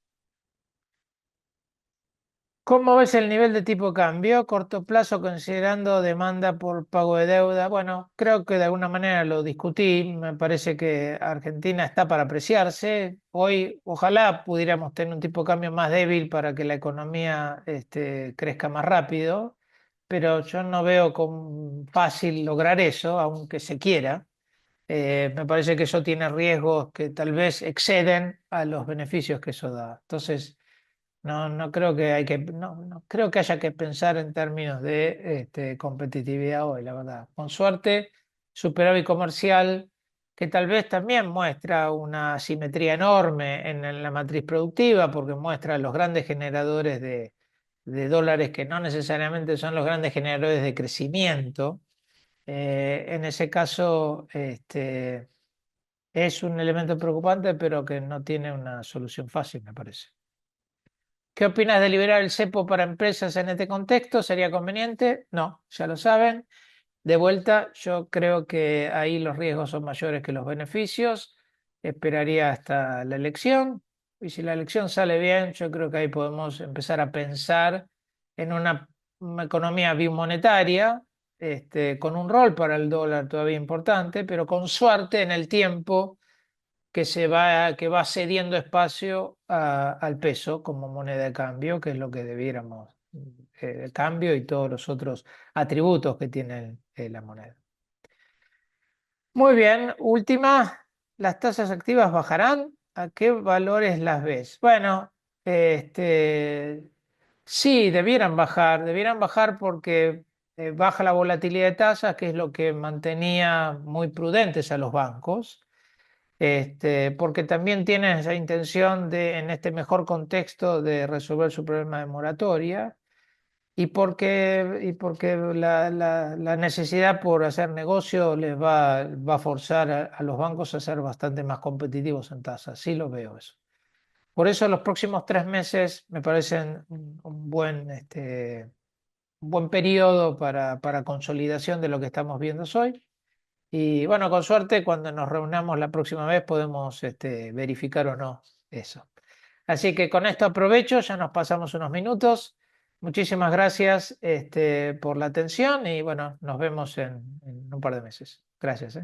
¿Cómo ves el nivel de tipo de cambio? Corto plazo considerando demanda por pago de deuda. Bueno, creo que de alguna manera lo discutí. Me parece que Argentina está para apreciarse. Hoy ojalá pudiéramos tener un tipo de cambio más débil para que la economía crezca más rápido, pero yo no veo como fácil lograr eso, aunque se quiera. Me parece que eso tiene riesgos que tal vez exceden a los beneficios que eso da. Entonces, no creo que no creo que haya que pensar en términos de competitividad hoy, la verdad. Con suerte, superávit comercial, que tal vez también muestra una asimetría enorme en la matriz productiva, porque muestra los grandes generadores de dólares que no necesariamente son los grandes generadores de crecimiento. En ese caso, es un elemento preocupante, pero que no tiene una solución fácil, me parece. ¿Qué opinas de liberar el cepo para empresas en este contexto? ¿Sería conveniente? No, ya lo saben. De vuelta, yo creo que ahí los riesgos son mayores que los beneficios. Esperaría hasta la elección. Y si la elección sale bien, yo creo que ahí podemos empezar a pensar en una economía bimonetaria, con un rol para el dólar todavía importante, pero con suerte en el tiempo que va cediendo espacio al peso como moneda de cambio, que es lo que debiéramos, el cambio y todos los otros atributos que tiene la moneda. Muy bien, última, ¿las tasas activas bajarán? ¿A qué valores las ves? Bueno, este, sí, debieran bajar porque baja la volatilidad de tasas, que es lo que mantenía muy prudentes a los bancos, porque también tienen esa intención de, en este mejor contexto, de resolver su problema de moratoria y porque la necesidad por hacer negocio les va a forzar a los bancos a ser bastante más competitivos en tasas. Sí lo veo eso. Por eso los próximos 3 meses me parecen un buen periodo para consolidación de lo que estamos viendo hoy. Y bueno, con suerte, cuando nos reunamos la próxima vez podemos verificar o no eso. Así que con esto aprovecho, ya nos pasamos unos minutos. Muchísimas gracias por la atención y bueno, nos vemos en un par de meses. Gracias.